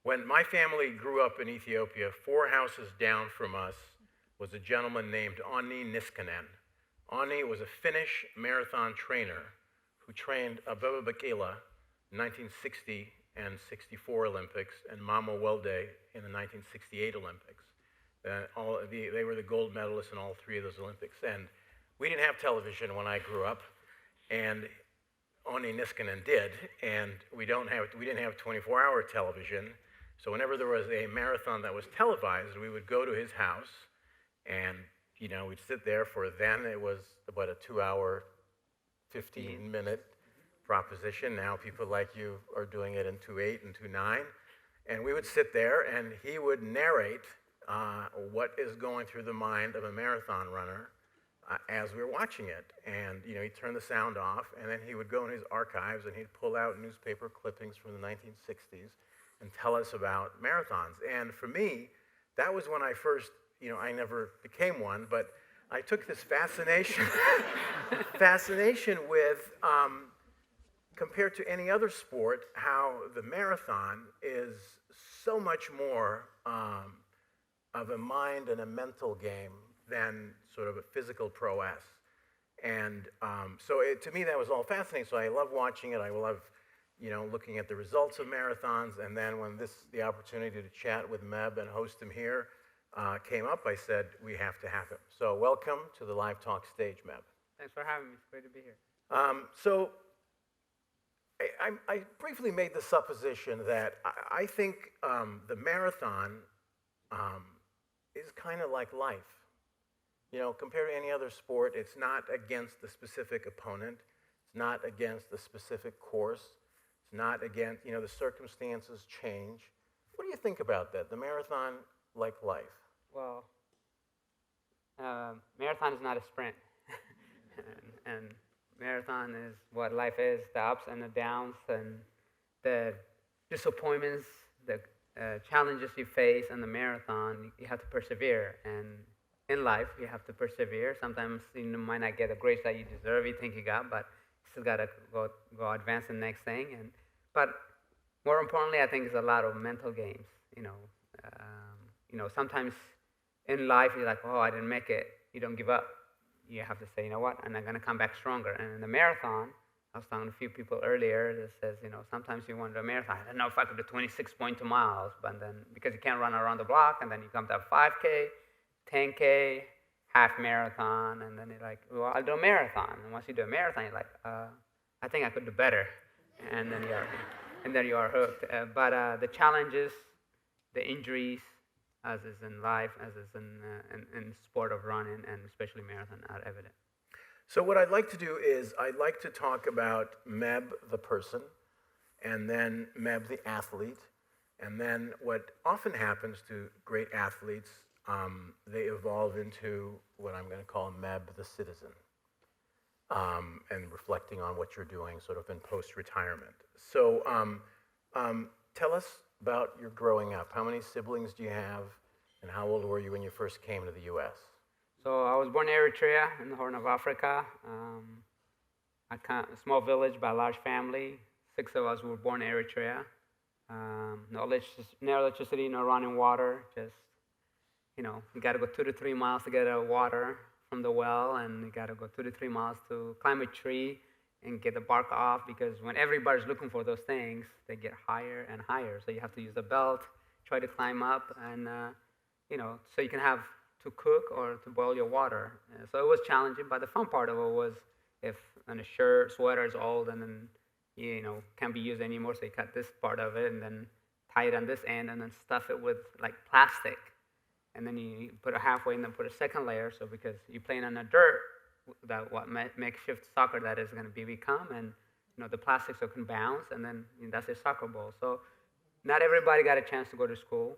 When my family grew up in Ethiopia, 4 houses down from us was a gentleman named Onni Niskanen. Onni was a Finnish marathon trainer who trained Abeba Bikila in 1960 and 64 Olympics and Mama Welde in the 1968 Olympics. They were the gold medalists in all three of those Olympics. And we didn't have television when I grew up, and Onni Niskanen did, and we didn't have 24-hour television. So whenever there was a marathon that was televised, we would go to his house, and we'd sit there for then it was about a 2-hour, 15-minute proposition. Now people like you are doing it in 2:08 and 2:09, and we would sit there, and he would narrate what is going through the mind of a marathon runner as we were watching it. And he'd turn the sound off, and then he would go in his archives and he'd pull out newspaper clippings from the 1960s and tell us about marathons. And for me, that was when I first, I never became one, but I took this fascination with, compared to any other sport, how the marathon is so much more of a mind and a mental game than sort of a physical prowess. And to me, that was all fascinating. So I love watching it. I love, looking at the results of marathons. And then when the opportunity to chat with Meb and host him here came up, I said, we have to have him. So welcome to the Live Talk stage, Meb. Thanks for having me. It's great to be here. So I briefly made the supposition that I think the marathon is kind of like life. Compared to any other sport, it's not against the specific opponent. It's not against the specific course. It's not against, the circumstances change. What do you think about that? The marathon like life? Well, marathon is not a sprint. and marathon is what life is, the ups and the downs and the disappointments, the challenges you face in the marathon. You have to persevere. And in life, you have to persevere. Sometimes you might not get the grades that you deserve, you think you got, but you still got to go advance to the next thing. But more importantly, I think it's a lot of mental games. Sometimes in life, you're like, oh, I didn't make it. You don't give up. You have to say, you know what, and I'm going to come back stronger. And in the marathon, I was talking to a few people earlier that says, sometimes you want to do a marathon. I don't know if I could do 26.2 miles, but then because you can't run around the block, and then you come to a 5K, 10K, half marathon, and then you're like, well, I'll do a marathon. And once you do a marathon, you're like, I think I could do better. And then you are hooked. But the challenges, the injuries, as is in life, as is in sport of running, and especially marathon, are evident. So what I'd like to do is I'd like to talk about Meb the person, and then Meb the athlete, and then what often happens to great athletes, they evolve into what I'm going to call Meb the citizen, and reflecting on what you're doing sort of in post-retirement. So tell us about your growing up. How many siblings do you have, and how old were you when you first came to the U.S.? So I was born in Eritrea, in the Horn of Africa. A small village by a large family. 6 of us were born in Eritrea. No electricity, no running water. Just, you got to go 2 to 3 miles to get water from the well, and you got to go 2 to 3 miles to climb a tree and get the bark off, because when everybody's looking for those things, they get higher and higher. So you have to use a belt, try to climb up, and so you can have to cook or to boil your water. So it was challenging, but the fun part of it was if a sweater is old and then can't be used anymore, so you cut this part of it and then tie it on this end and then stuff it with like plastic, and then you put it halfway and then put a second layer. So because you're playing on the dirt, that what makeshift soccer that is going to become, and the plastic so it can bounce, and then that's a soccer ball. So not everybody got a chance to go to school.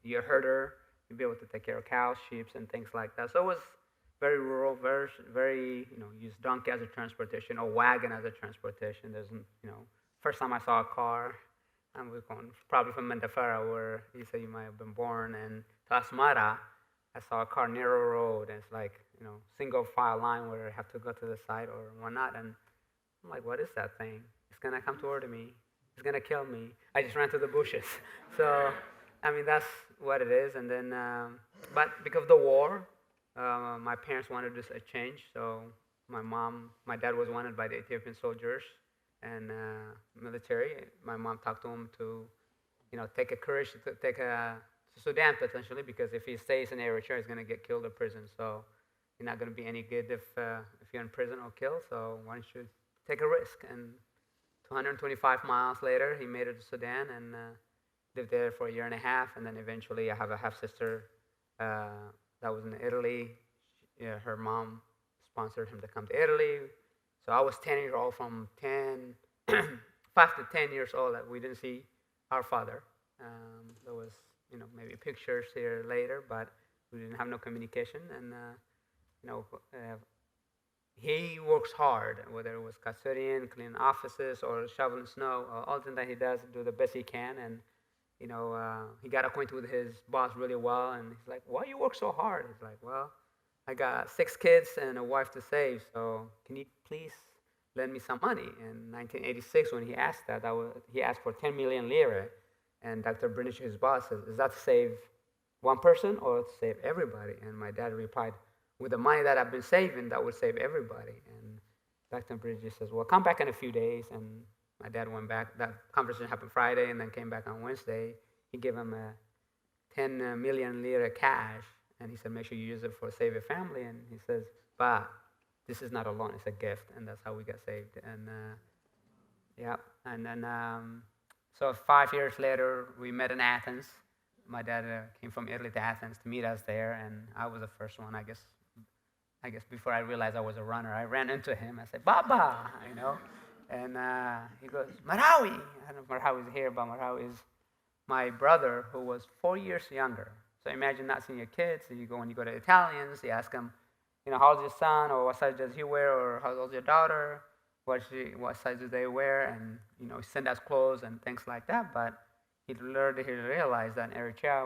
You're a herder, you'll be able to take care of cows, sheep, and things like that. So it was very rural, very use donkey as a transportation or wagon as a transportation. There's first time I saw a car, I was going probably from Mendefera, where you say you might have been born, and to Asmara, I saw a car narrow road, and it's like single file line where I have to go to the side or whatnot, and I'm like, what is that thing? It's gonna come toward me. It's going to kill me. I just ran to the bushes. So, I mean, that's what it is. And then, but because of the war, my parents wanted just a change. So my dad was wanted by the Ethiopian soldiers and military. My mom talked to him to, take a courage to take to Sudan potentially, because if he stays in Eritrea, he's going to get killed in prison. So you're not going to be any good if you're in prison or killed. So why don't you take a risk? And 225 miles later, he made it to Sudan and lived there for a year and a half. And then eventually, I have a half sister that was in Italy. Yeah, her mom sponsored him to come to Italy. So I was 10 years old, from 5 to 10 years old, that we didn't see our father. There was, maybe pictures here later, but we didn't have no communication. And, he works hard, whether it was custodian, cleaning offices, or shoveling snow. All the things that he does, do the best he can. And, he got acquainted with his boss really well. And he's like, "Why you work so hard?" He's like, "Well, I got 6 kids and a wife to save, so can you please lend me some money?" In 1986, when he asked that, he asked for 10 million lira. And Dr. Brinish, his boss, says, "Is that to save one person or to save everybody?" And my dad replied, "With the money that I've been saving, that would save everybody." And Dr. Bridges says, "Well, come back in a few days." And my dad went back. That conversation happened Friday, and then came back on Wednesday. He gave him a 10 million lira cash, and he said, "Make sure you use it for save your family." And he says, "But this is not a loan; it's a gift." And that's how we got saved. And and then so 5 years later, we met in Athens. My dad came from Italy to Athens to meet us there, and I was the first one, I guess before I realized I was a runner. I ran into him. I said, "Baba," and he goes, "Marawi." I don't know if Marawi is here, but Marawi is my brother, who was 4 years younger. So imagine not seeing your kids. So when you go to Italians, you ask them, "How's your son?" or "What size does he wear?" or "How old's your daughter?" What size do they wear? And send us clothes and things like that. But he realized that in Eritrea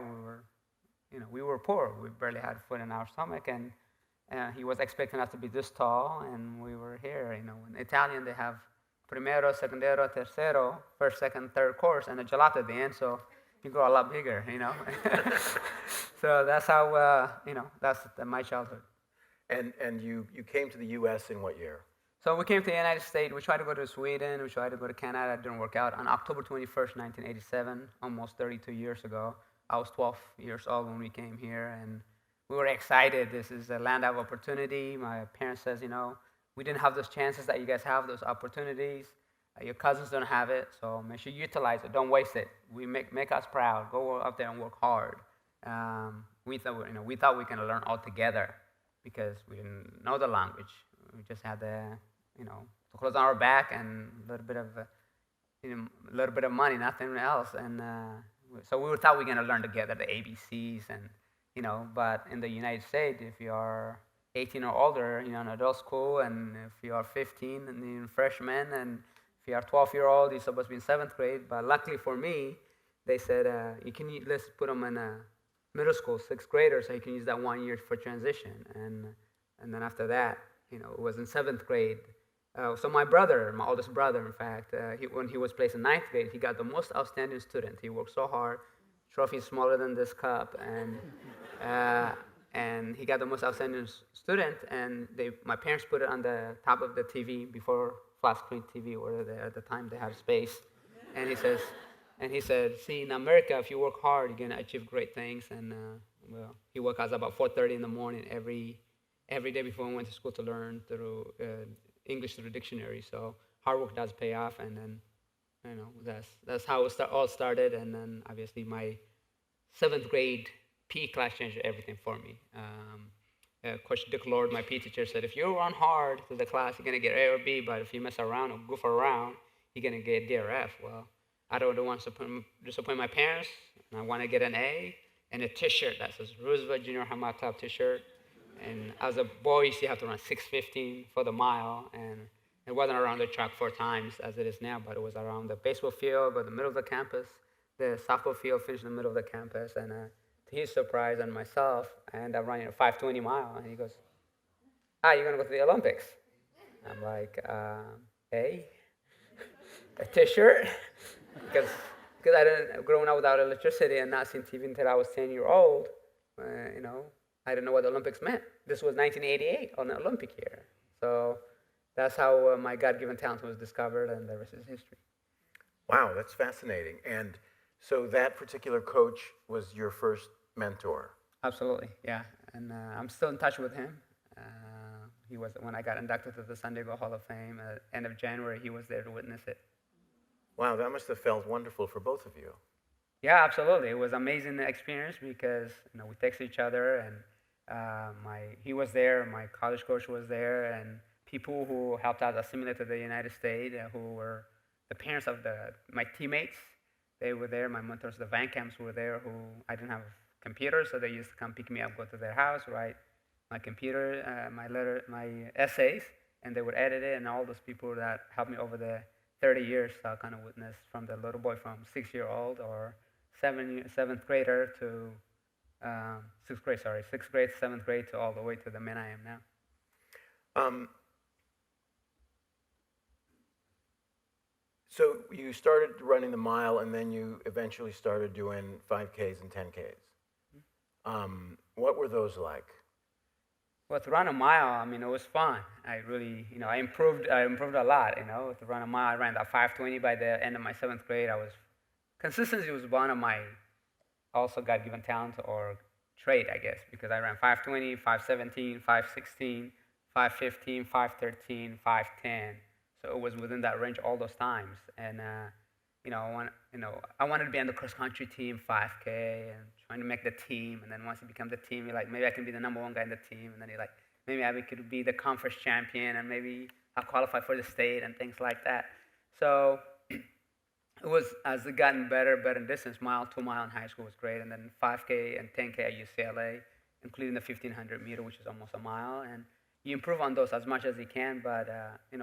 we were poor. We barely had food in our stomach, and he was expecting us to be this tall, and we were here. In Italian, they have primero, secondero, tercero, first, second, third course, and a gelato at the end. So you grow a lot bigger, So that's how that's my childhood. And you came to the U.S. in what year? So we came to the United States. We tried to go to Sweden. We tried to go to Canada. It didn't work out. On October 21st, 1987, almost 32 years ago, I was 12 years old when we came here, and we were excited. This is a land of opportunity. My parents says, we didn't have those chances that you guys have, those opportunities. Your cousins don't have it, so make sure you utilize it. Don't waste it. We make us proud. Go out there and work hard. We thought we can learn all together because we didn't know the language. We just had the to clothes on our back and a little bit of money, nothing else. And so we thought we were gonna learn together the ABCs and But in the United States, if you are 18 or older, in adult school, and if you are 15 and you're a freshman, and if you are 12-year-old, you're supposed to be in 7th grade. But luckily for me, they said let's put them in a middle school, 6th grader, so you can use that 1 year for transition. And then after that, it was in 7th grade. So my oldest brother, in fact, when he was placed in 9th grade, he got the most outstanding student. He worked so hard, trophy smaller than this cup, and he got the most outstanding student. And my parents put it on the top of the TV before flat screen TV, or at the time they had space. And he said, "See, in America, if you work hard, you're gonna achieve great things." And he woke us about 4:30 in the morning every day before we went to school to learn through English through the dictionary. So hard work does pay off, and then that's how it all started. And then obviously my 7th grade PE class changed everything for me. Coach Dick Lord, my PE teacher, said, "If you run hard to the class, you're gonna get A or B, but if you mess around or goof around, you're gonna get D or F." Well, I don't want to disappoint my parents, and I want to get an A and a T-shirt that says Roosevelt Junior High Club T-shirt. And as a boy, you have to run 6:15 for the mile, and it wasn't around the track 4 times as it is now, but it was around the baseball field, but the middle of the campus, the softball field finished in the middle of the campus. And to his surprise and myself, I ended up running a 5:20 mile, and he goes, "You're gonna go to the Olympics?" I'm like, "Hey, a T-shirt?" because because I didn't growing up without electricity and not seeing TV until I was 10 years old. You know, I didn't know what the Olympics meant. This was 1988 on the Olympic year, so that's how my God-given talent was discovered, and the rest is history. Wow, that's fascinating. And so that particular coach was your first mentor. Absolutely, yeah, and I'm still in touch with him. He was when I got inducted to the San Diego Hall of Fame at end of January. He was there to witness it. Wow, that must have felt wonderful for both of you. Yeah, absolutely. It was amazing experience because we text each other, and he was there, my college coach was there, and people who helped out assimilate to the United States, who were the parents of my teammates, they were there. My mentors, the Van Camps, were there. Who I didn't have computers, so they used to come pick me up, go to their house, write my computer, my essays, and they would edit it. And all those people that helped me over the 30 years, so I kind of witnessed from the little boy from 6-year-old or seventh grader to sixth grade, seventh grade to all the way to the man I am now. So you started running the mile, and then you eventually started doing 5Ks and 10Ks. What were those like? Well, to run a mile, I mean, it was fun. I really, I improved a lot. To run a mile, I ran that 5:20 by the end of my seventh grade. Consistency was one of my also God-given talent or trait, I guess, because I ran 5:20, 5:17, 5:16, 5:15, 5:13, 5:10. So it was within that range all those times. And I wanted to be on the cross-country team, 5K, and trying to make the team. And then once you become the team, you're like, maybe I can be the number one guy in the team. And then you're like, maybe I could be the conference champion, and maybe I'll qualify for the state and things like that. So it was, as it gotten better in distance, 2 mile in high school was great, and then 5K and 10K at UCLA, including the 1,500 meter, which is almost a mile. And you improve on those as much as you can, but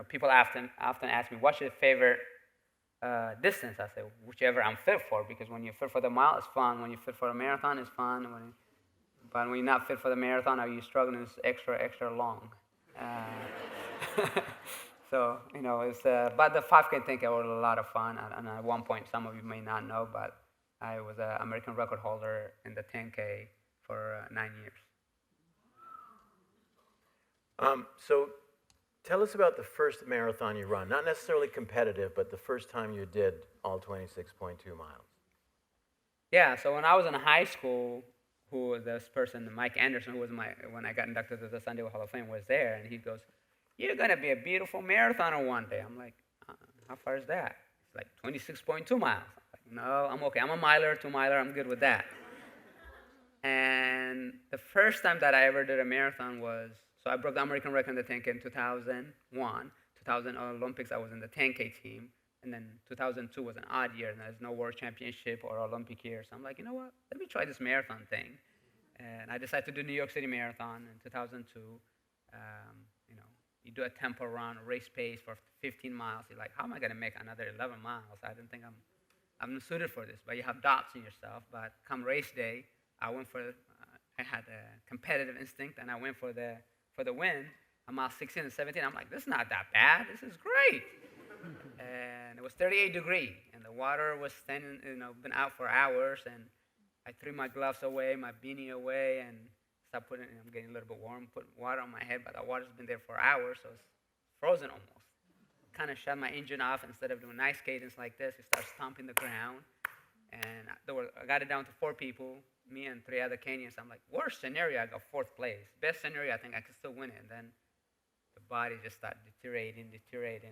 people often ask me, what's your favorite distance? I say, whichever I'm fit for, because when you're fit for the mile, it's fun. When you're fit for a marathon, it's fun. But when you're not fit for the marathon, or you're struggling, it's extra long. So, it's, but the 5K and 10K were a lot of fun. And at one point, some of you may not know, but I was an American record holder in the 10K for 9 years. So tell us about the first marathon you run. Not necessarily competitive, but the first time you did all 26.2 miles. Yeah, so when I was in high school, this person, Mike Anderson, who was when I got inducted to the San Diego Hall of Fame, was there, and he goes, "You're gonna be a beautiful marathoner one day." I'm like, "How far is that?" It's like 26.2 miles. I'm like, "No, I'm okay. I'm a miler, 2-miler. I'm good with that." And the first time that I ever did a marathon was, so I broke the American record in the 10K in 2001. 2000 Olympics, I was in the 10K team. And then 2002 was an odd year, and there's no world championship or Olympic year. So I'm like, you know what? Let me try this marathon thing. And I decided to do New York City Marathon in 2002. You do a tempo run, race pace for 15 miles. You're like, how am I going to make another 11 miles? I didn't think I'm suited for this. But you have doubts in yourself. But come race day, I went for. I had a competitive instinct, and I went for the win. I'm mile 16 and 17. I'm like, this is not that bad. This is great. And it was 38 degrees, and the water was standing, been out for hours, and I threw my gloves away, my beanie away, and stopped putting, I'm getting a little bit warm, putting water on my head, but the water's been there for hours, so it's frozen almost. Kind of shut my engine off. Instead of doing nice cadence like this, it starts stomping the ground, and I got it down to 4 people, me and 3 other Kenyans. I'm like, worst scenario, I got 4th place. Best scenario, I think I could still win it, and then the body just started deteriorating,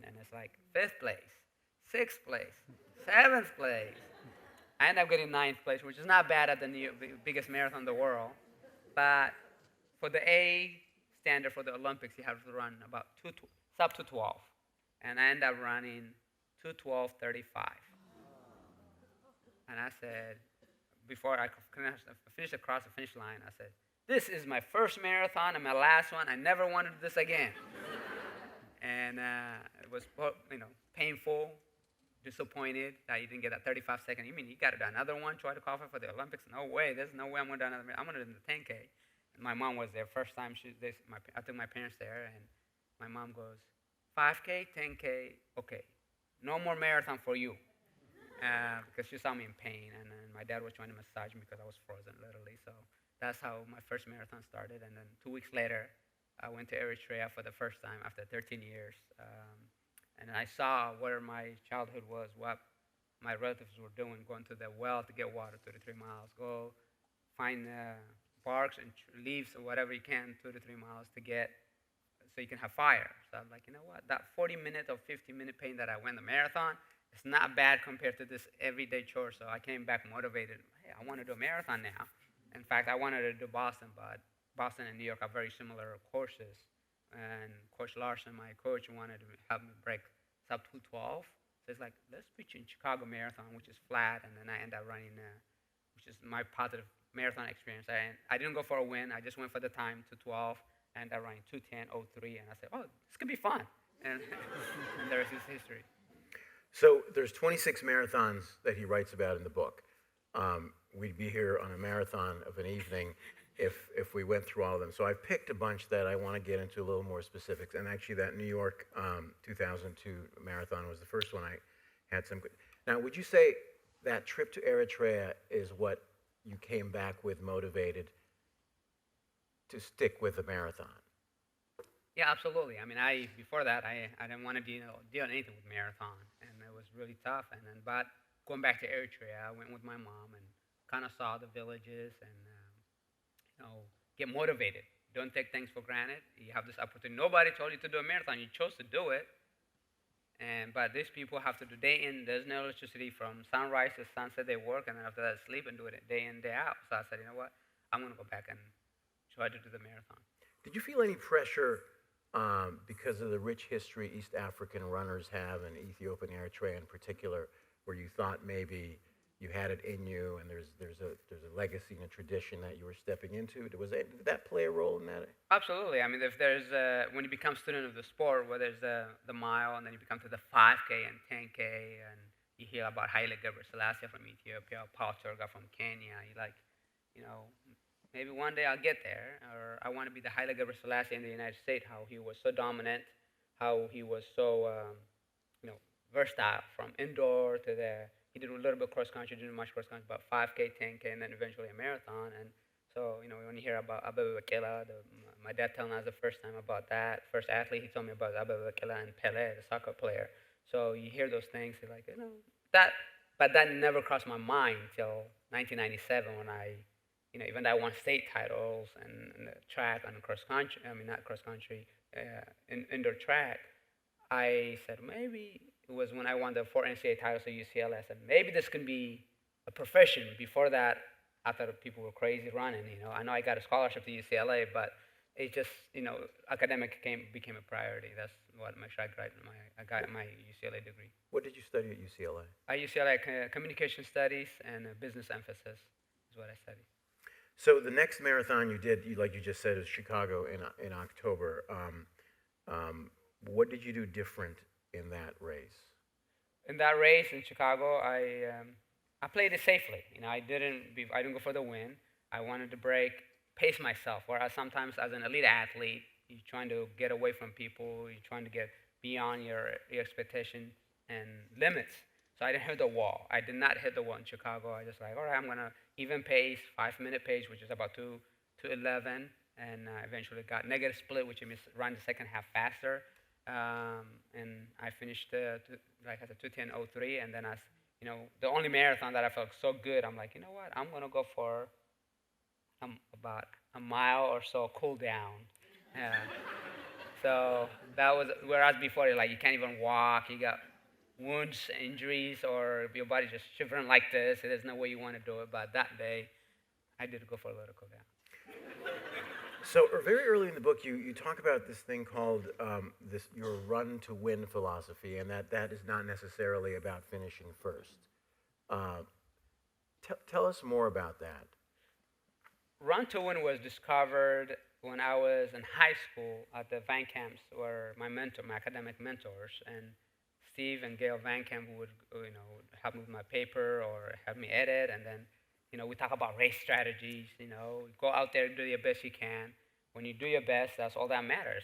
and it's like 5th place, 6th place, 7th place. I ended up getting 9th place, which is not bad at the biggest marathon in the world. But for the A standard for the Olympics, you have to run about sub 2:12. And I ended up running 2:12:35. And I said, before I finished across the finish line, I said, this is my first marathon and my last one. I never wanted this again. And it was, painful, disappointed that you didn't get that 35-second. You mean you got to do another one, try to qualify for the Olympics? No way. There's no way I'm going to do another. I'm going to do the 10K. And my mom was there. First time I took my parents there, and my mom goes, 5K, 10K, okay. No more marathon for you. because she saw me in pain, and then my dad was trying to massage me because I was frozen, literally. So that's how my first marathon started. And then 2 weeks later, I went to Eritrea for the first time after 13 years. And I saw where my childhood was, what my relatives were doing, going to the well to get water 2 to 3 miles, go find barks and leaves or whatever you can 2 to 3 miles to get so you can have fire. So I'm like, you know what? That 40-minute or 50-minute pain that I went the marathon, it's not bad compared to this everyday chore. So I came back motivated. Hey, I want to do a marathon now. In fact, I wanted to do Boston, but Boston and New York are very similar courses. And Coach Larson, my coach, wanted to help me break sub 212. So it's like, let's pitch in Chicago Marathon, which is flat, and then I end up running, which is my positive marathon experience. I didn't go for a win. I just went for the time, 212, and I ran 2:10:03, and I said, oh, this could be fun. And, and the rest is history. So there's 26 marathons that he writes about in the book. We'd be here on a marathon of an evening if we went through all of them. So I've picked a bunch that I want to get into a little more specifics. And actually that New York 2002 marathon was the first one I had some good. Now, would you say that trip to Eritrea is what you came back with motivated to stick with the marathon? Yeah, absolutely. I mean, before that, I didn't want to deal anything with marathon, and it was really tough. And then, but going back to Eritrea, I went with my mom and kind of saw the villages and get motivated. Don't take things for granted. You have this opportunity. Nobody told you to do a marathon. You chose to do it. But these people have to do day in. There's no electricity from sunrise to sunset. They work, and then after that, sleep and do it day in, day out. So I said, you know what? I'm going to go back and try to do the marathon. Did you feel any pressure because of the rich history East African runners have, and Ethiopia and Eritrea in particular, where you thought maybe you had it in you, and there's a legacy and a tradition that you were stepping into? Did that play a role in that? Absolutely. I mean, if there's when you become student of the sport, where there's the mile, and then you become to the 5K and 10K, and you hear about Haile Gebrselassie from Ethiopia, Paul Turga from Kenya, you're like, maybe one day I'll get there, or I want to be the Haile Gebrselassie in the United States, how he was so dominant, how he was so, versatile from indoor to the, he did a little bit cross country, didn't much cross country, about 5K, 10K, and then eventually a marathon. And so, when you hear about Abebe Bikila, my dad telling us the first time about that, first athlete, he told me about Abebe Bikila and Pele, the soccer player. So you hear those things, you're like, but that never crossed my mind until 1997 when I, even though I won state titles and the track and cross country, not cross country, indoor track, I said maybe it was when I won the 4 NCAA titles at UCLA. I said maybe this can be a profession. Before that, I thought people were crazy running. I know I got a scholarship to UCLA, but it just academic became a priority. That's what made sure I got my UCLA degree. What did you study at UCLA? At UCLA, communication studies and business emphasis is what I studied. So the next marathon you did, like you just said, is Chicago in October. What did you do different in that race? In that race in Chicago, I played it safely. I didn't go for the win. I wanted to pace myself. Whereas sometimes as an elite athlete, you're trying to get away from people. You're trying to get beyond your expectation and limits. So I didn't hit the wall. I did not hit the wall in Chicago. I just all right, I'm going to even pace, 5-minute pace, which is about 2:11, and eventually got negative split, which means run the second half faster. And I finished at a 2:10:03, and then the only marathon that I felt so good, I'm like, you know what? I'm going to go for about a mile or so cool down. So that was, whereas before, you can't even walk, you got wounds, injuries, or your body just shivering like this. There's no way you want to do it. But that day, I did go for a little cool down. So very early in the book, you talk about this thing called your run to win philosophy, and that is not necessarily about finishing first. Tell us more about that. Run to win was discovered when I was in high school at the Van Camps, where my academic mentors, and Steve and Gail Van Camp would help me with my paper or help me edit, and then we talk about race strategies. Go out there and do your best you can. When you do your best, that's all that matters.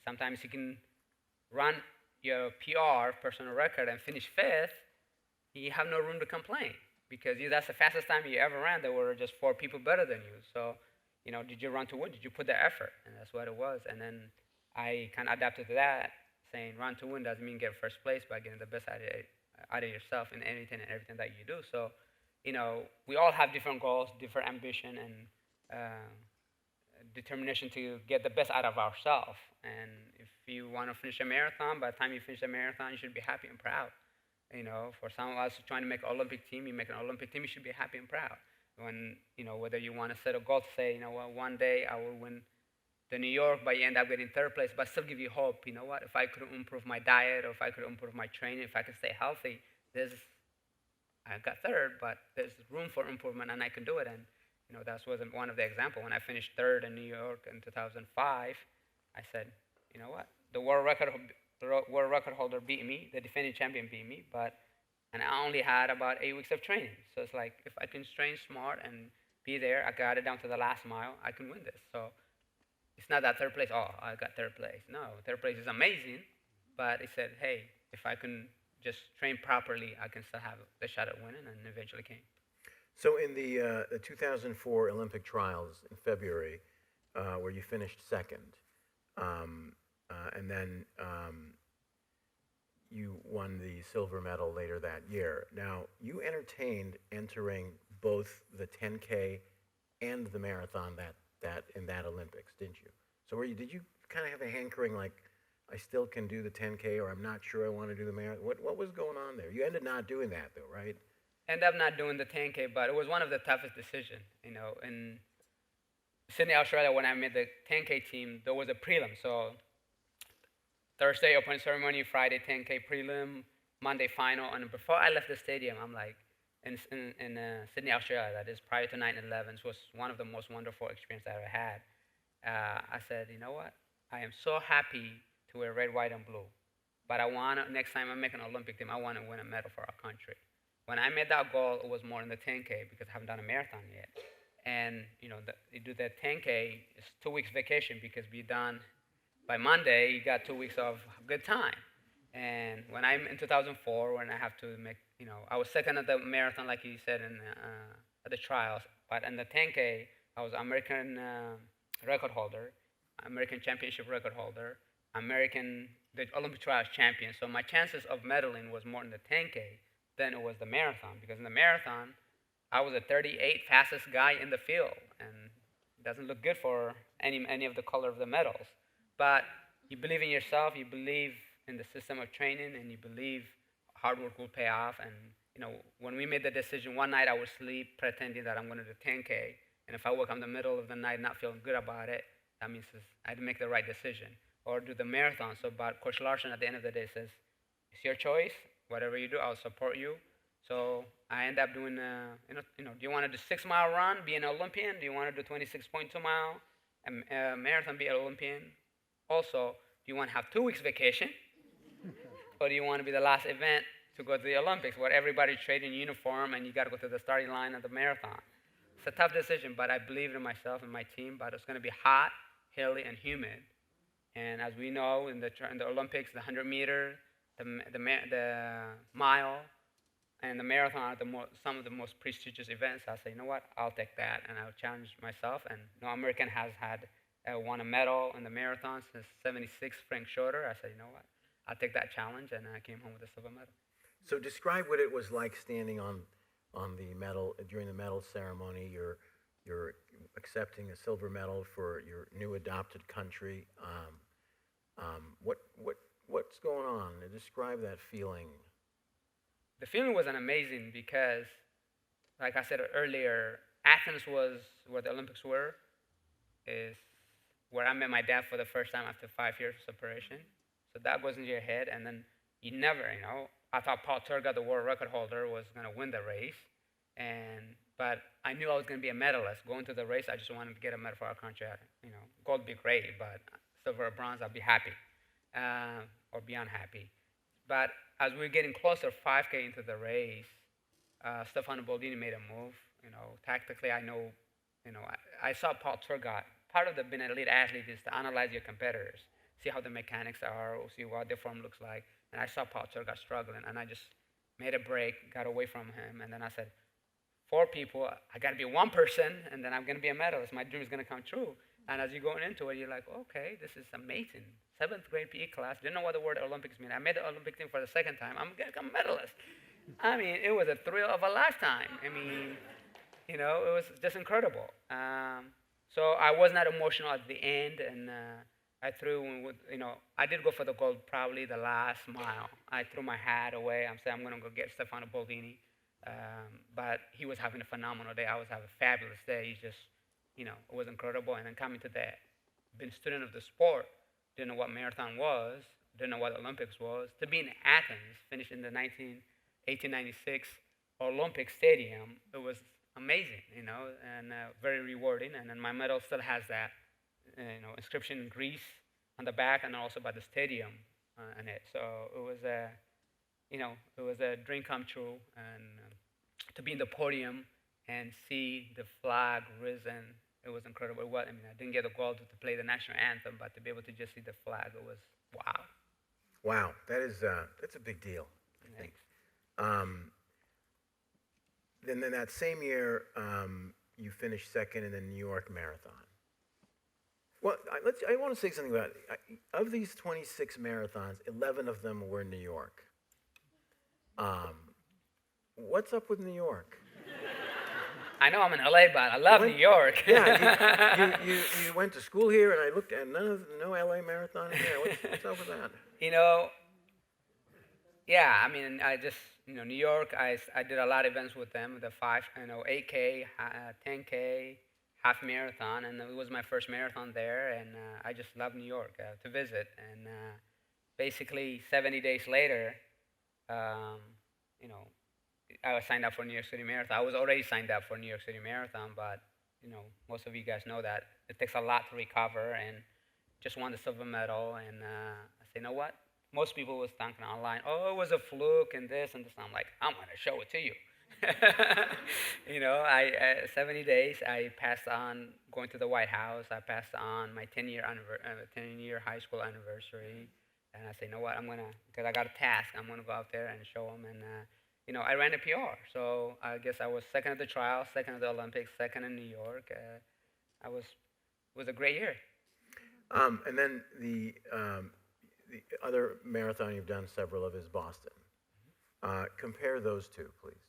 Sometimes you can run your PR, personal record, and finish 5th, you have no room to complain because that's the fastest time you ever ran. There were just 4 people better than you. So, did you run to win? Did you put the effort? And that's what it was. And then I kind of adapted to that, saying run to win doesn't mean get first place, but getting the best out of yourself in anything and everything that you do. So, we all have different goals, different ambition, and determination to get the best out of ourselves. And if you want to finish a marathon, by the time you finish a marathon, you should be happy and proud. For some of us trying to make an Olympic team, you make an Olympic team, you should be happy and proud. When, whether you want to set a goal to say, well, one day I will win the New York, but you end up getting third place, but still give you hope. If I could improve my diet, or if I could improve my training, if I could stay healthy, I got third, but there's room for improvement, and I can do it. And, that was one of the examples. When I finished third in New York in 2005, I said, you know what, the world record holder beat me, the defending champion beat me, and I only had about 8 weeks of training. So it's like, if I can train smart and be there, I got it down to the last mile, I can win this. So it's not that third place, I got third place. No, third place is amazing, but it said, hey, if I can just train properly, I can still have the shot at winning, and eventually came. So in the 2004 Olympic trials in February, where you finished second, and then you won the silver medal later that year. Now, you entertained entering both the 10K and the marathon in that Olympics, didn't you? So did you kind of have a hankering like, I still can do the 10K, or I'm not sure I want to do the marathon? What was going on there? You ended not doing that, though, right? Ended up not doing the 10K, but it was one of the toughest decisions. In Sydney, Australia, when I made the 10K team, there was a prelim. So Thursday opening ceremony, Friday 10K prelim, Monday final. And before I left the stadium, I'm like, in Sydney, Australia, that is prior to 9/11, it was one of the most wonderful experiences I ever had. I said, you know what? I am so happy to wear red, white, and blue. But next time I make an Olympic team, I want to win a medal for our country. When I made that goal, it was more in the 10K because I haven't done a marathon yet. And, you do that 10K, it's 2 weeks vacation because be done by Monday, you got 2 weeks of good time. And when I'm in 2004, when I have to make, I was second at the marathon, like you said, at the trials. But in the 10K, I was American record holder, American championship record holder, the Olympic trials champion. So my chances of medaling was more in the 10K than it was the marathon, because in the marathon, I was the 38th fastest guy in the field, and it doesn't look good for any of the color of the medals. But you believe in yourself, you believe in the system of training, and you believe hard work will pay off. And when we made the decision, one night I would sleep pretending that I'm going to do 10K, and if I woke up in the middle of the night not feeling good about it, that means I didn't make the right decision. Or do the marathon. So, but Coach Larson at the end of the day says, it's your choice. Whatever you do, I'll support you. So I end up doing, do you want to do 6-mile run, be an Olympian? Do you want to do 26.2 mile marathon, be an Olympian? Also, do you want to have 2 weeks vacation? Or do you want to be the last event to go to the Olympics where everybody's trading uniform and you got to go to the starting line of the marathon? It's a tough decision, but I believed in myself and my team, but it's going to be hot, hilly, and humid. And as we know, in the Olympics, the 100-meter, the mile, and the marathon are some of the most prestigious events. I say, you know what, I'll take that, and I'll challenge myself. And no American has won a medal in the marathon since '76, Frank Schroeder. I said, you know what, I'll take that challenge, and I came home with a silver medal. So describe what it was like standing on the medal during the medal ceremony. You're accepting a silver medal for your new adopted country. What's going on? Describe that feeling. The feeling was amazing because, like I said earlier, Athens was where the Olympics were, is where I met my dad for the first time after 5 years of separation. So that was in your head, and then you never, I thought Paul Turgot, the world record holder, was going to win the race, but I knew I was going to be a medalist. Going to the race, I just wanted to get a medal for our country. Gold would be great, but silver or bronze, I'd be happy, or beyond happy. But as we were getting closer, 5K into the race, Stefano Boldini made a move. Tactically, I know, I saw Paul Turgot. Part of being an elite athlete is to analyze your competitors, see how the mechanics are, see what their form looks like. And I saw Paul Turgot struggling, and I just made a break, got away from him, and then I said, 4 people, I got to be one person, and then I'm going to be a medalist. My dream is going to come true. And as you're going into it, you're like, okay, this is amazing. 7th grade PE class, didn't know what the word Olympics mean. I made the Olympic team for the 2nd time. I'm going to become a medalist. I mean, it was a thrill of a lifetime. I mean, it was just incredible. So I was not emotional at the end, and I threw, I did go for the gold probably the last mile. I threw my hat away. I'm saying I'm going to go get Stefano Boldini. But he was having a phenomenal day. I was having a fabulous day. He just, it was incredible. And then coming to that, being a student of the sport, didn't know what marathon was, didn't know what Olympics was. To be in Athens, finished in the 1896 Olympic Stadium, it was amazing, and very rewarding. And then my medal still has that, inscription in Greece on the back, and also by the stadium in it. So it was it was a dream come true, and to be in the podium and see the flag risen, it was incredible. I didn't get the gold to play the national anthem, but to be able to just see the flag, it was wow. Wow, that's a big deal, I think. Then that same year, you finished second in the New York Marathon. Well, I want to say something about it. Of these 26 marathons, 11 of them were in New York. What's up with New York? I know I'm in LA, but I love New York. Yeah, you went to school here, and I looked at no LA marathon in there. What's up with that? Yeah, I just, New York, I did a lot of events with them, the 8K, 10K, half marathon, and it was my first marathon there, and I just love New York to visit. And basically, 70 days later, I was signed up for New York City Marathon. I was already signed up for New York City Marathon, but most of you guys know that it takes a lot to recover, and just won the silver medal. And I said, you know what? Most people was thinking online, oh, it was a fluke and this and this. And I'm like, I'm going to show it to you. 70 days, I passed on going to the White House. I passed on my 10-year high school anniversary. And I said, you know what, because I got a task, I'm going to go out there and show them. And, I ran a PR. So I guess I was second at the trial, second at the Olympics, second in New York. It was a great year. And then the other marathon you've done several of is Boston. Compare those two, please.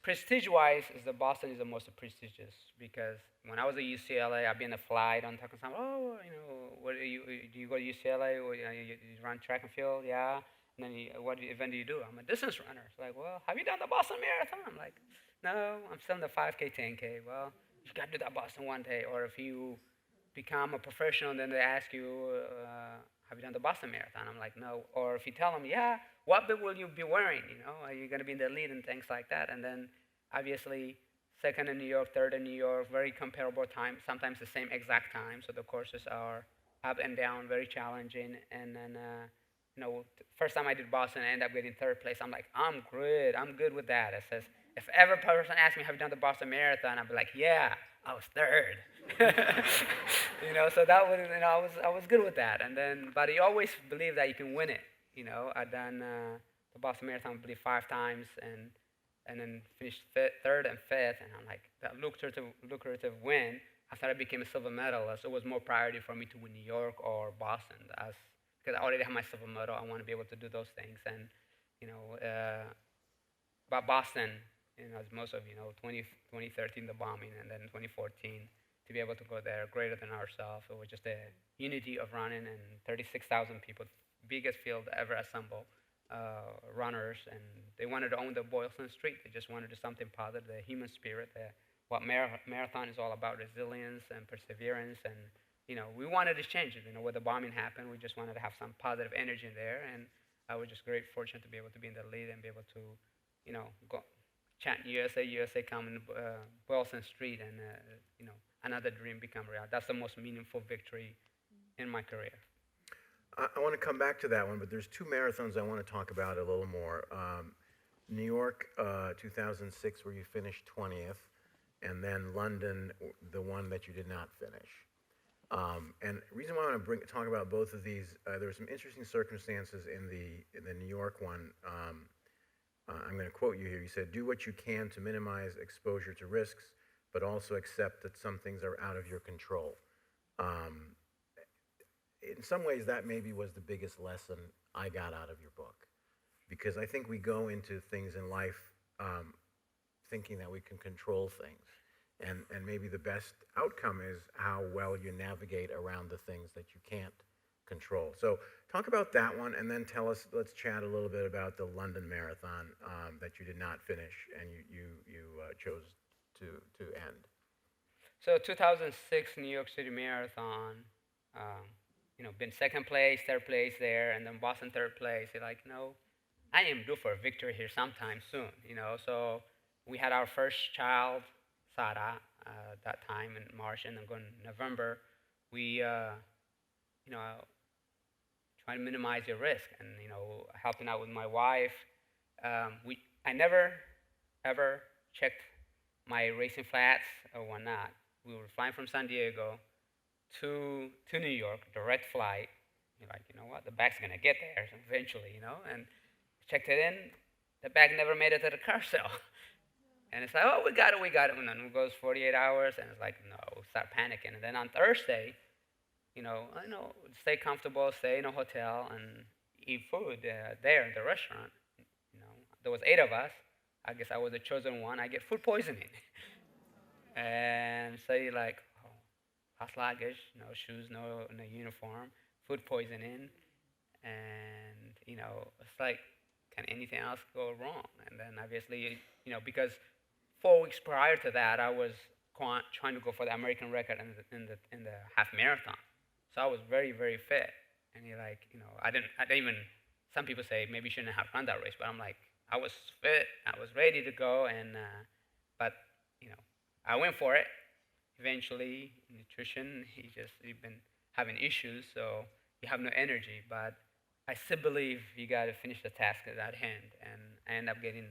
Prestige-wise, Boston is the most prestigious, because when I was at UCLA, I'd be in a flight on talking to someone, what do you go to UCLA? Or, you run track and field? Yeah. And then what event do you do? I'm a distance runner. It's like, well, have you done the Boston Marathon? I'm like, no, I'm still in the 5K, 10K. Well, you got to do that Boston one day. Or if you become a professional, then they ask you, have you done the Boston Marathon? I'm like, no. Or if you tell them, yeah, what bib will you be wearing? Are you going to be in the lead and things like that? And then, obviously, second in New York, third in New York, very comparable time, sometimes the same exact time. So the courses are up and down, very challenging. And then, first time I did Boston, I ended up getting third place. I'm like, I'm good with that. It says, if ever person asks me, have you done the Boston Marathon? I'd be like, yeah, I was third. So that was, I was good with that. And then, but you always believe that you can win it. I've done the Boston Marathon, I believe, 5 times, and then finished third and fifth. And I'm like, that lucrative win. After I became a silver medalist, it was more priority for me to win New York or Boston, because I already have my silver medal. I want to be able to do those things. And but Boston, as most of you know, 2013 the bombing, and then 2014 to be able to go there, greater than ourselves. It was just a unity of running, and 36,000 people, biggest field ever assembled, runners, and they wanted to own the Boylston Street. They just wanted to do something positive, the human spirit, what marathon is all about, resilience and perseverance. And we wanted to change it. When the bombing happened, we just wanted to have some positive energy in there, and I was just great fortunate to be able to be in the lead and be able to go chant USA, USA, come in Boylston Street, and another dream become real. That's the most meaningful victory in my career. I want to come back to that one, but there's 2 marathons I want to talk about a little more. New York, 2006, where you finished 20th, and then London, the one that you did not finish. And the reason why I want to talk about both of these, there were some interesting circumstances in the New York one. I'm going to quote you here. You said, "Do what you can to minimize exposure to risks, but also accept that some things are out of your control." Um, in some ways, that maybe was the biggest lesson I got out of your book, because I think we go into things in life thinking that we can control things. And maybe the best outcome is how well you navigate around the things that you can't control. So talk about that one, and then let's chat a little bit about the London Marathon that you did not finish and you chose to end. So 2006 New York City Marathon, um, been second place, third place there, and then Boston third place. You're like, I am due for a victory here sometime soon. So we had our first child, Sarah, that time in March, and then going November. We, trying to minimize your risk, and helping out with my wife. I never ever checked my racing flats or whatnot. We were flying from San Diego to New York, direct flight. You're like, you know what, the bag's gonna get there eventually, and checked it in. The bag never made it to the car cell. And it's like, oh, we got it. And then it goes 48 hours, and it's like, no, we start panicking. And then on Thursday, stay comfortable, stay in a hotel, and eat food there in the restaurant. There was 8 of us. I guess I was the chosen one. I get food poisoning. And so you're like, oh, lost luggage, no shoes, no uniform, food poisoning. And, it's like, can anything else go wrong? And then obviously, because 4 weeks prior to that, I was trying to go for the American record in the half marathon. So I was very, very fit. And you're like, I didn't even, some people say maybe you shouldn't have run that race, but I'm like, I was fit, I was ready to go, and but I went for it. Eventually, nutrition, you've been having issues, so you have no energy. But I still believe you got to finish the task at that hand, and I end up getting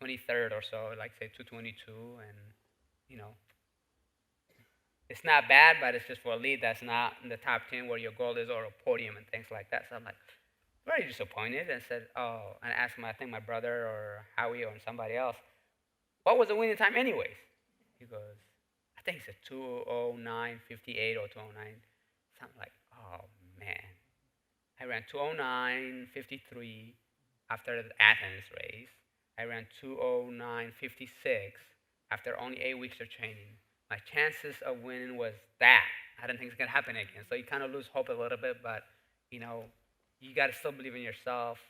23rd or so, like say 222, and it's not bad, but it's just for a lead that's not in the top 10 where your goal is, or a podium and things like that. So I'm like very disappointed, and said, oh, and I asked I think my brother or Howie or somebody else, what was the winning time anyways? He goes, I think it's a 2:09:58 or 2:09. So I'm like, oh man, I ran 2:09:53 after the Athens race. I ran 2:09:56 after only 8 weeks of training. My chances of winning was that. I didn't think it's gonna happen again. So you kind of lose hope a little bit, but you got to still believe in yourself.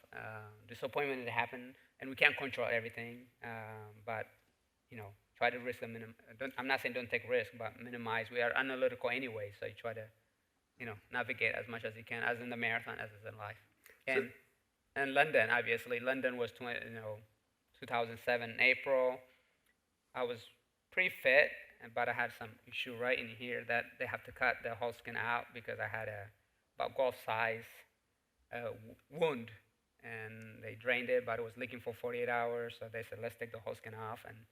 Disappointment had happened, and we can't control everything. But try to risk the minimum. I'm not saying don't take risk, but minimize. We are analytical anyway, so you try to navigate as much as you can, as in the marathon, as is in life. And London, obviously, London was 2007 April. I was pretty fit, but I had some issue right in here that they have to cut the whole skin out because I had about golf size wound, and they drained it, but it was leaking for 48 hours. So they said, let's take the whole skin off, and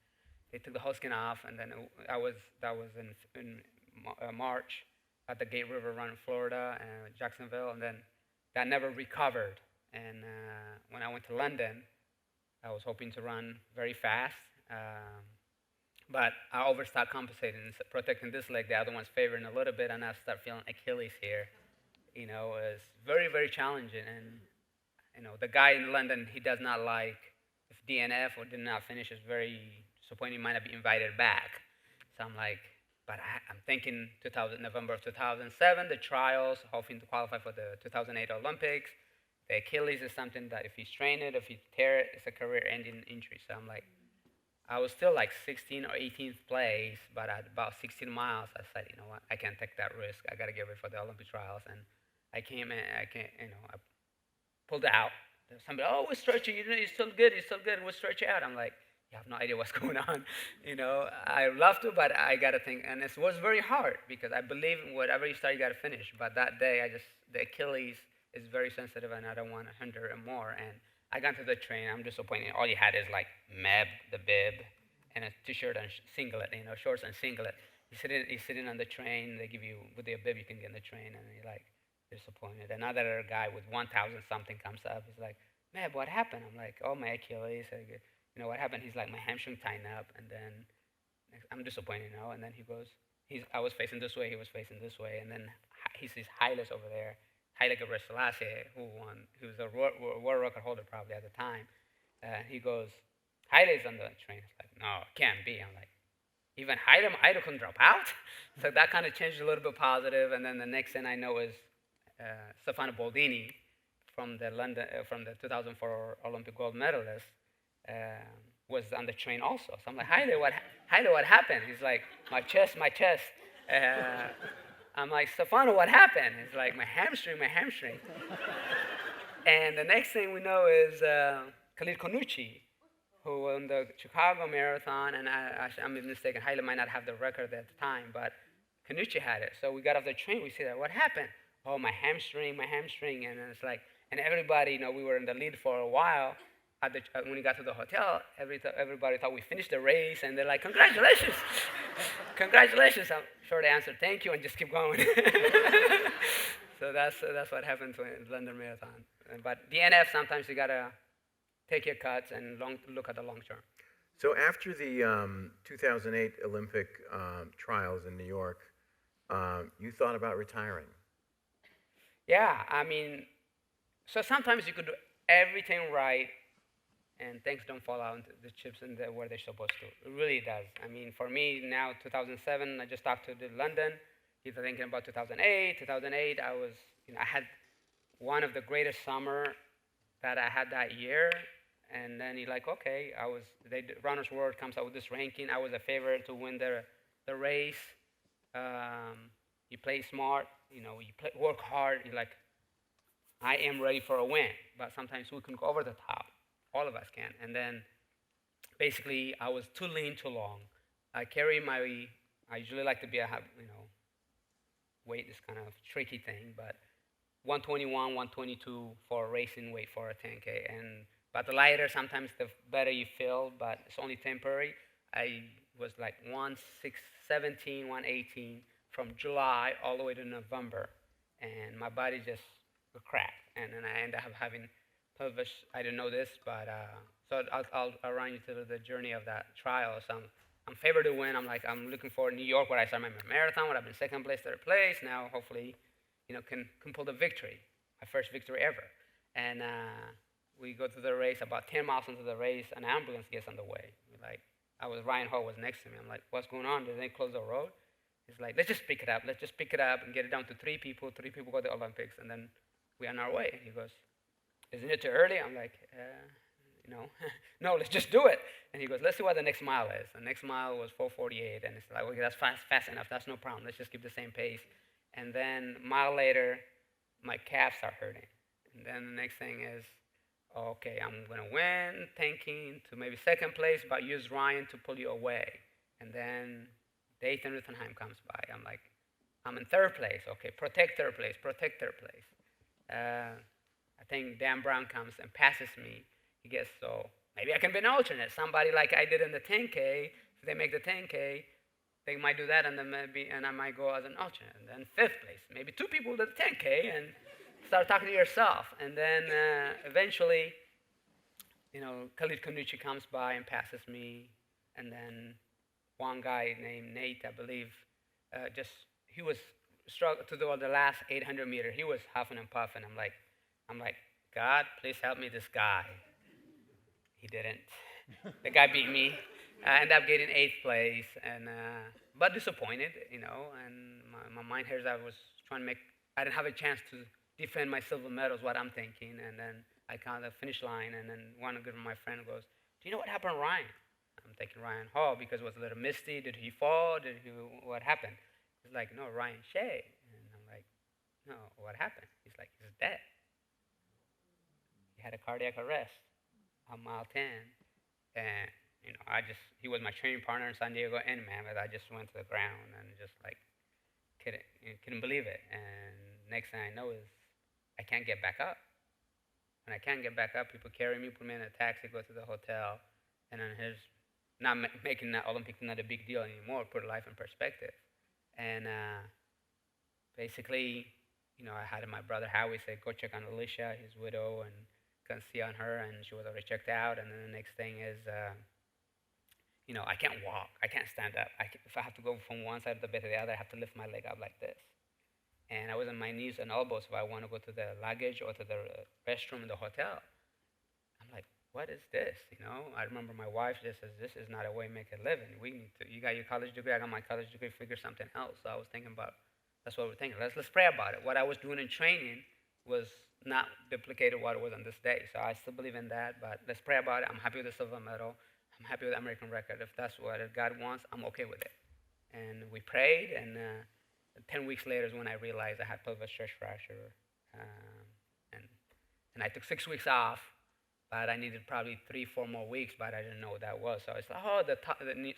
they took the whole skin off, and then that was in March at the Gate River Run in Florida and Jacksonville, and then that never recovered. And when I went to London, I was hoping to run very fast, but I overstart compensating, protecting this leg. The other one's favoring a little bit, and I start feeling Achilles here. It's very, very challenging. And the guy in London, he does not like if DNF or did not finish. Is very disappointing. He might not be invited back. So I'm like, but I'm thinking November of 2007, the trials, hoping to qualify for the 2008 Olympics. The Achilles is something that if you strain it, if you tear it, it's a career-ending injury. So I'm like, I was still like 16th or 18th place, but at about 16 miles, I said, you know what, I can't take that risk. I got to get ready for the Olympic trials. And I came in, I pulled it out. There's somebody, oh, we'll stretch you. You're still good. We'll stretch you out. I'm like, you have no idea what's going on. I love to, but I got to think. And it was very hard because I believe whatever you start, you got to finish. But that day, the Achilles is very sensitive, and I don't want to hinder it more. And I got to the train. I'm disappointed. All you had is like Meb, the bib, and a t-shirt and singlet, shorts and singlet. He's sitting on the train. They give you, with your bib, you can get in the train, and you're like disappointed. Another guy with 1,000 something comes up. He's like, Meb, what happened? I'm like, oh, my Achilles. What happened? He's like, my hamstring tightened up, and then I'm disappointed, And then he goes, I was facing this way, he was facing this way, and then he sees Haile over there, Haile Gebrselassie, who was a world record holder probably at the time. He goes, Haile's on the train. It's like, no, it can't be. I'm like, even Haile couldn't drop out? So that kind of changed a little bit positive, and then the next thing I know is Stefano Boldini from the 2004 Olympic gold medalist, was on the train also. So I'm like, Haile, what happened? He's like, my chest. I'm like, Stefano, what happened? He's like, my hamstring. And the next thing we know is Khalid Konucci, who won the Chicago Marathon, and I'm mistaken, Haile might not have the record at the time, but Konucci had it. So we got off the train, we see that, what happened? Oh, my hamstring, and then it's like, and everybody, we were in the lead for a while. When we got to the hotel, everybody thought we finished the race, and they're like, congratulations. Congratulations. Short answer, thank you, and just keep going. So that's what happened to the London Marathon. But DNF, sometimes you got to take your cuts and look at the long term. So after the 2008 Olympic trials in New York, you thought about retiring. Yeah, so sometimes you could do everything right, and things don't fall out into the chips where they're supposed to. It really does. For me now, 2007, I just talked to London. He's thinking about 2008. 2008, I had one of the greatest summer that I had that year. And then he's like, okay, Runner's World comes out with this ranking. I was a favorite to win the race. You play smart, work hard. You're like, I am ready for a win. But sometimes we can go over the top. All of us can. And then basically I was too lean too long. I usually like to be weight is kind of a tricky thing, but 121, 122 for racing weight for a 10K. But the lighter, sometimes the better you feel, but it's only temporary. I was like 117, 118 from July all the way to November, and my body just cracked. And then I ended up having pelvis. I didn't know this, but so I'll run you through the journey of that trial. So I'm favored to win. I'm looking for New York, where I started my marathon, where I've been second place, third place. Now, hopefully, can pull the victory, my first victory ever. And we go to the race. About 10 miles into the race, an ambulance gets on the way. Ryan Hall was next to me. I'm like, what's going on? Did they close the road? He's like, let's just pick it up. Let's just pick it up and get it down to 3 people. 3 people go to the Olympics, and then we're on our way. And he goes, isn't it too early? I'm like, no, let's just do it. And he goes, let's see what the next mile is. The next mile was 4:48, and it's like, okay, that's fast enough. That's no problem. Let's just keep the same pace. And then a mile later, my calves start hurting. And then the next thing is, okay, I'm going to win, tanking to maybe second place, but use Ryan to pull you away. And then Dayton Rittenheim comes by. I'm like, I'm in third place. Okay, protect third place. I think Dan Brown comes and passes me. He gets, so maybe I can be an alternate. Somebody like I did in the 10K, if they make the 10K, they might do that, and then I might go as an alternate. And then fifth place, maybe 2 people did the 10K, and start talking to yourself. And then eventually, Khalid Konucci comes by and passes me. And then one guy named Nate, I believe, he was struggling to do the last 800 meters. He was huffing and puffing. I'm like, God, please help me, this guy. He didn't. The guy beat me. I ended up getting 8th place, but disappointed, and my mind here is I was trying to I didn't have a chance to defend my silver medals, what I'm thinking, and then I count the finish line, and then one of my friend goes, do you know what happened to Ryan? I'm thinking Ryan Hall, because it was a little misty. Did he fall? What happened? He's like, no, Ryan Shea. And I'm like, no, what happened? He's like, he's dead. He had a cardiac arrest on mile 10, and he was my training partner in San Diego and Mammoth. I just went to the ground and just like couldn't believe it. And next thing I know is I can't get back up. When I can't get back up, people carry me, put me in a taxi, go to the hotel, and then here's making that Olympics not a big deal anymore, put life in perspective. And basically, I had my brother Howie say, go check on Alicia, his widow, and can see on her, and she was already checked out. And then the next thing is, I can't walk, I can't stand up. If I have to go from one side of the bed to the other, I have to lift my leg up like this. And I was on my knees and elbows if I want to go to the luggage or to the restroom in the hotel. I'm like, what is this? I remember my wife just says, this is not a way to make a living. You got your college degree, I got my college degree, figure something else. So I was thinking about, that's what we're thinking. Let's pray about it. What I was doing in training was not duplicated what it was on this day. So I still believe in that, but let's pray about it. I'm happy with the silver medal. I'm happy with the American record. If that's what God wants, I'm okay with it. And we prayed, and 10 weeks later is when I realized I had pelvic stress fracture. And I took 6 weeks off, but I needed probably 3-4 more weeks, but I didn't know what that was. So I said, the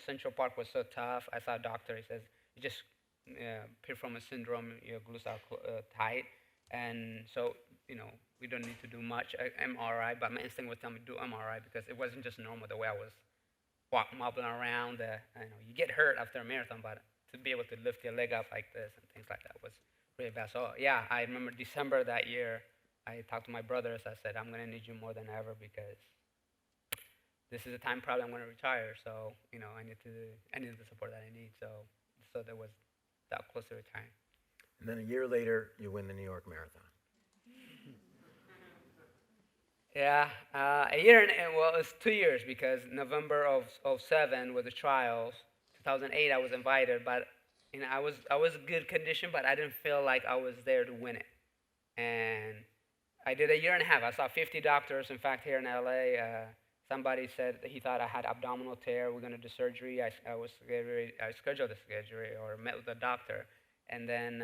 Central Park was so tough. I saw a doctor. He says, you just piriformis syndrome, your glutes are tight. And so, we don't need to do much MRI, but my instinct would tell me to do MRI because it wasn't just normal the way I was wobbling around. You get hurt after a marathon, but to be able to lift your leg up like this and things like that was really bad. So, yeah, I remember December that year, I talked to my brothers. I said, I'm going to need you more than ever because this is the time probably I'm going to retire. So, I need the support that I need. So there was that close to retiring. And then a year later, you win the New York Marathon. Yeah, a year it's 2 years because November of 2007 were the trials. 2008 I was invited, but I was in good condition, but I didn't feel like I was there to win it. And I did a year and a half. I saw 50 doctors. In fact, here in LA, somebody said he thought I had abdominal tear. We're gonna do surgery. I scheduled the surgery or met with the doctor, and then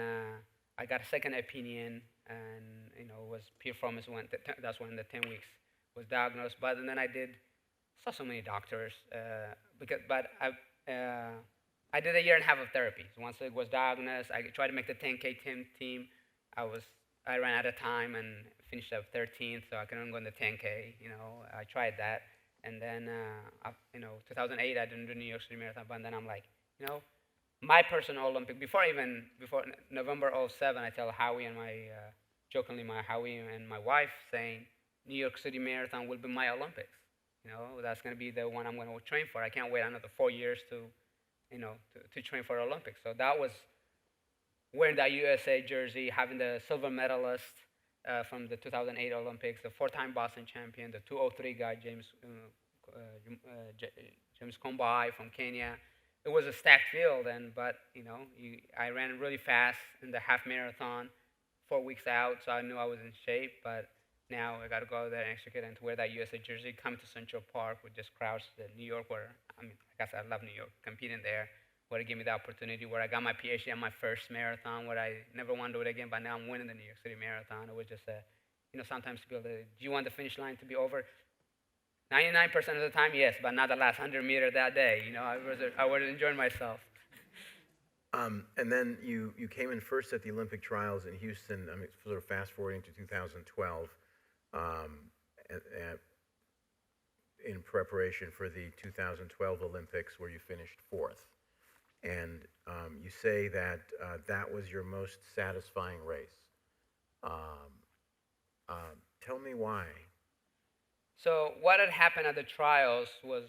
I got a second opinion, and it was piriformis. That's when the 10 weeks was diagnosed. But and then I saw so many doctors but I did a year and a half of therapy. So once it was diagnosed, I tried to make the 10K team. I ran out of time and finished up 13th, so I couldn't go in the 10K. I tried that, and then 2008 I didn't do New York City Marathon. But then I'm like, my personal Olympic before November 2007, I tell Howie and jokingly my Howie and my wife saying, New York City Marathon will be my Olympics. That's going to be the one I'm going to train for. I can't wait another 4 years to train for Olympics. So that was wearing that USA jersey, having the silver medalist from the 2008 Olympics, the 4-time Boston champion, the 2:03 guy, James Kombai from Kenya. It was a stacked field, but I ran really fast in the half marathon 4 weeks out, so I knew I was in shape. But now I got to go out there and execute and to wear that USA jersey, come to Central Park with just crowds to New York, where like I said, I love New York, competing there, where it gave me the opportunity, where I got my PhD on my first marathon, where I never want to do it again, but now I'm winning the New York City Marathon. It was just sometimes people say, do you want the finish line to be over? 99% of the time, yes, but not the last 100 meters that day. I was enjoying myself. And then you came in first at the Olympic trials in Houston. Sort of fast forwarding to 2012, in preparation for the 2012 Olympics, where you finished fourth. And you say that that was your most satisfying race. Tell me why. So what had happened at the trials was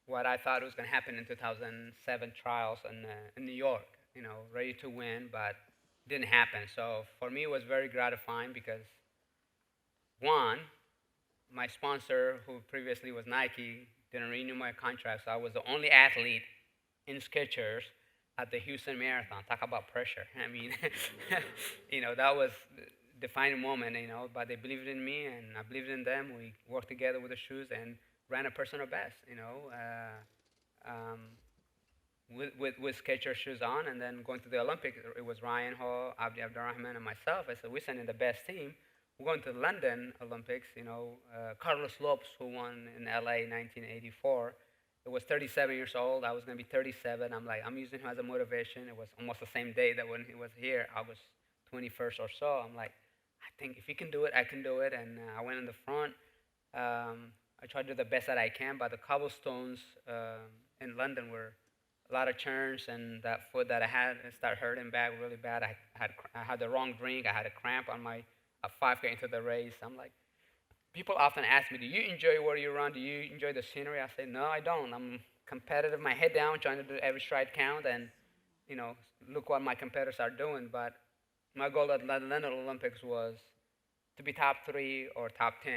what I thought was going to happen in 2007 trials in New York. Ready to win, but didn't happen. So for me, it was very gratifying because, one, my sponsor, who previously was Nike, didn't renew my contract, so I was the only athlete in Skechers at the Houston Marathon. Talk about pressure. That was the defining moment, but they believed in me, and I believed in them. We worked together with the shoes and ran a personal best, with Skechers shoes on. And then going to the Olympics, it was Ryan Hall, Abdi Abdurrahman, and myself. I said, we're sending the best team. We're going to the London Olympics, Carlos Lopes, who won in LA in 1984. It was 37 years old. I was going to be 37. I'm using him as a motivation. It was almost the same day that when he was here, August 21st or so. I'm like, I think if he can do it, I can do it. And I went in the front. I tried to do the best that I can, but the cobblestones in London where a lot of churns and that foot that I had it started hurting back really bad. I had the wrong drink. I had a cramp on my 5K into the race. I'm like, people often ask me, do you enjoy where you run? Do you enjoy the scenery? I say, no, I don't. I'm competitive, my head down, trying to do every stride count, and look what my competitors are doing. But my goal at the London Olympics was to be top 3 or top 10.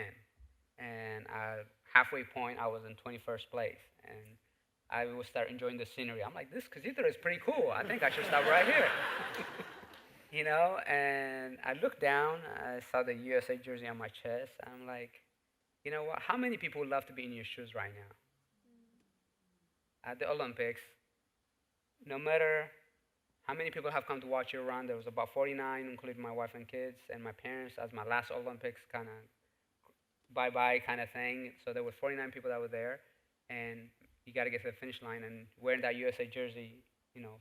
And at halfway point, I was in 21st place. And I would start enjoying the scenery. I'm like, this cathedral is pretty cool. I think I should stop right here. And I looked down, I saw the USA jersey on my chest. I'm like, you know what? How many people would love to be in your shoes right now? At the Olympics, no matter how many people have come to watch you run, there was about 49, including my wife and kids, and my parents, as my last Olympics kind of bye-bye kind of thing. So there were 49 people that were there, and you got to get to the finish line. And wearing that USA jersey,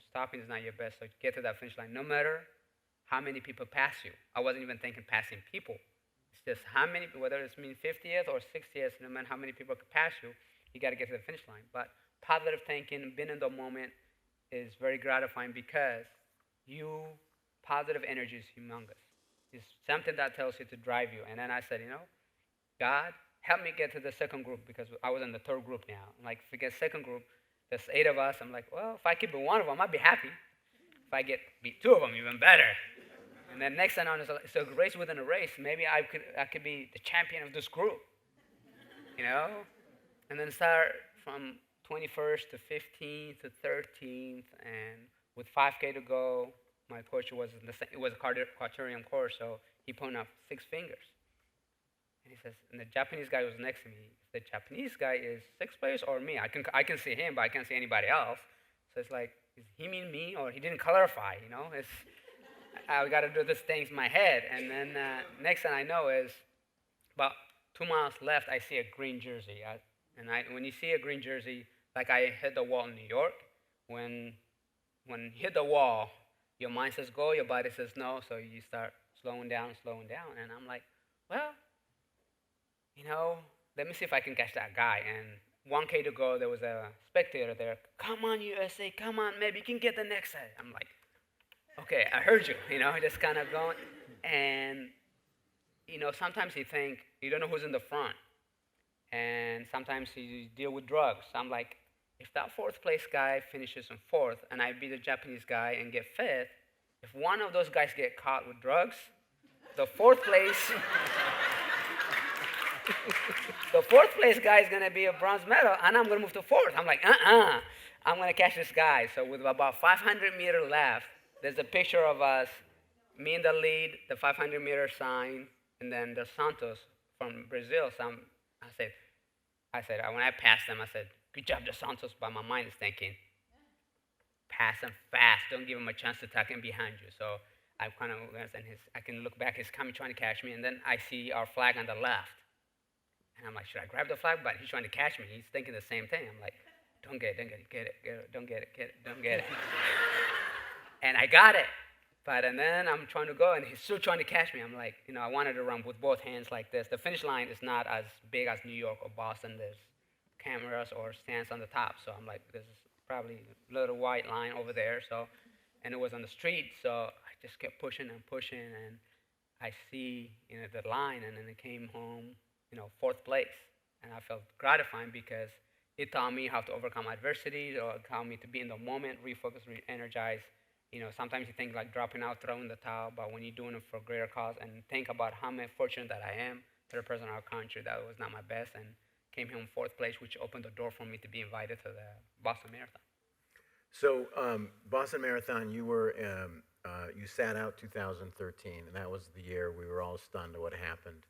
stopping is not your best. So get to that finish line, no matter how many people pass you. I wasn't even thinking passing people. It's just how many, whether it's 50th or 60th, no matter how many people can pass you, you got to get to the finish line. But positive thinking, being in the moment, is very gratifying because positive energy is humongous. It's something that tells you to drive you. And then I said, God, help me get to the second group because I was in the third group now. I'm like, if we get second group, there's 8 of us. I'm like, well, if I keep one of them, I'd be happy. If I beat 2 of them, even better. And then next time on, it's a race within a race. Maybe I could be the champion of this group, And then start from 21st to 15th to 13th, and with 5K to go, my coach it was a quaternium course, so he pointed up 6 fingers. And he says, and the Japanese guy was next to me. The Japanese guy is 6th place or me? I can see him, but I can't see anybody else. So it's like, does he mean me, or he didn't clarify, I got to do these things in my head. And then next thing I know is about 2 miles left, I see a green jersey. When you see a green jersey, like I hit the wall in New York, when you hit the wall, your mind says go, your body says no, so you start slowing down. And I'm like, well, let me see if I can catch that guy. And 1K to go, there was a spectator there. Come on, USA, come on, maybe you can get the next set. I'm like, okay, I heard you, just kind of going. And, sometimes you think, you don't know who's in the front. And sometimes you deal with drugs. I'm like, if that 4th place guy finishes in 4th and I beat the Japanese guy and get 5th, if one of those guys get caught with drugs, the 4th place guy is going to be a bronze medal, and I'm going to move to 4th. I'm like, I'm going to catch this guy. So with about 500 meters left, there's a picture of us, me in the lead, the 500-meter sign, and then the Santos from Brazil. So I said, when I passed them, I said, good job, the Santos, but my mind is thinking, pass him fast, don't give him a chance to tuck in behind you. So I kind of, and I can look back, he's coming, trying to catch me, and then I see our flag on the left. And I'm like, should I grab the flag? But he's trying to catch me. He's thinking the same thing. I'm like, don't get it. And I got it. And then I'm trying to go, and he's still trying to catch me. I'm like, I wanted to run with both hands like this. The finish line is not as big as New York or Boston. There's cameras or stands on the top. So I'm like, this is probably a little white line over there. And it was on the street. So I just kept pushing, and I see, the line, and then it came home, 4th place. And I felt gratifying because it taught me how to overcome adversity, or it taught me to be in the moment, refocus, re-energize. Sometimes you think like dropping out, throwing the towel, but when you're doing it for a greater cause, and think about how fortunate that I am to represent our country, that was not my best, and came home 4th place, which opened the door for me to be invited to the Boston Marathon. So Boston Marathon, you sat out 2013, and that was the year we were all stunned at what happened,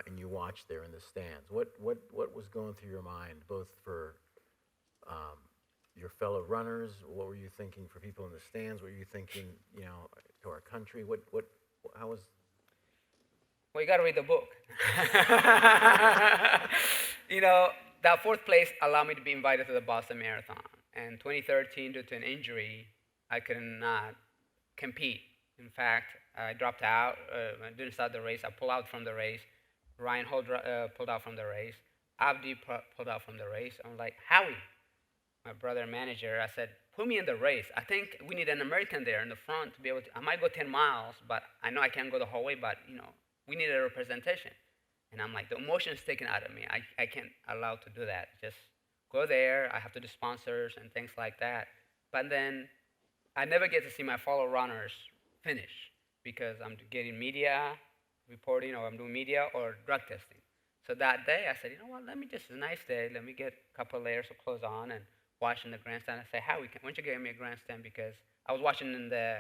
and you watched there in the stands. What was going through your mind, both for your fellow runners? What were you thinking for people in the stands? What were you thinking, to our country? How was? Well, you got to read the book. That 4th place allowed me to be invited to the Boston Marathon. And 2013, due to an injury, I could not compete. In fact, I dropped out. I didn't start the race. I pulled out from the race. Ryan Holt pulled out from the race. Abdi pulled out from the race. I'm like, Howie, my brother manager, I said, put me in the race. I think we need an American there in the front to be able to, I might go 10 miles, but I know I can't go the whole way, but, we need a representation. And I'm like, the emotion is taken out of me. I can't allow to do that. Just go there. I have to do sponsors and things like that. But then I never get to see my fellow runners finish because I'm getting media reporting, or I'm doing media or drug testing. So that day I said, you know what, it's a nice day. Let me get a couple of layers of clothes on and watch in the grandstand. I say, why don't you get me a grandstand? Because I was watching in the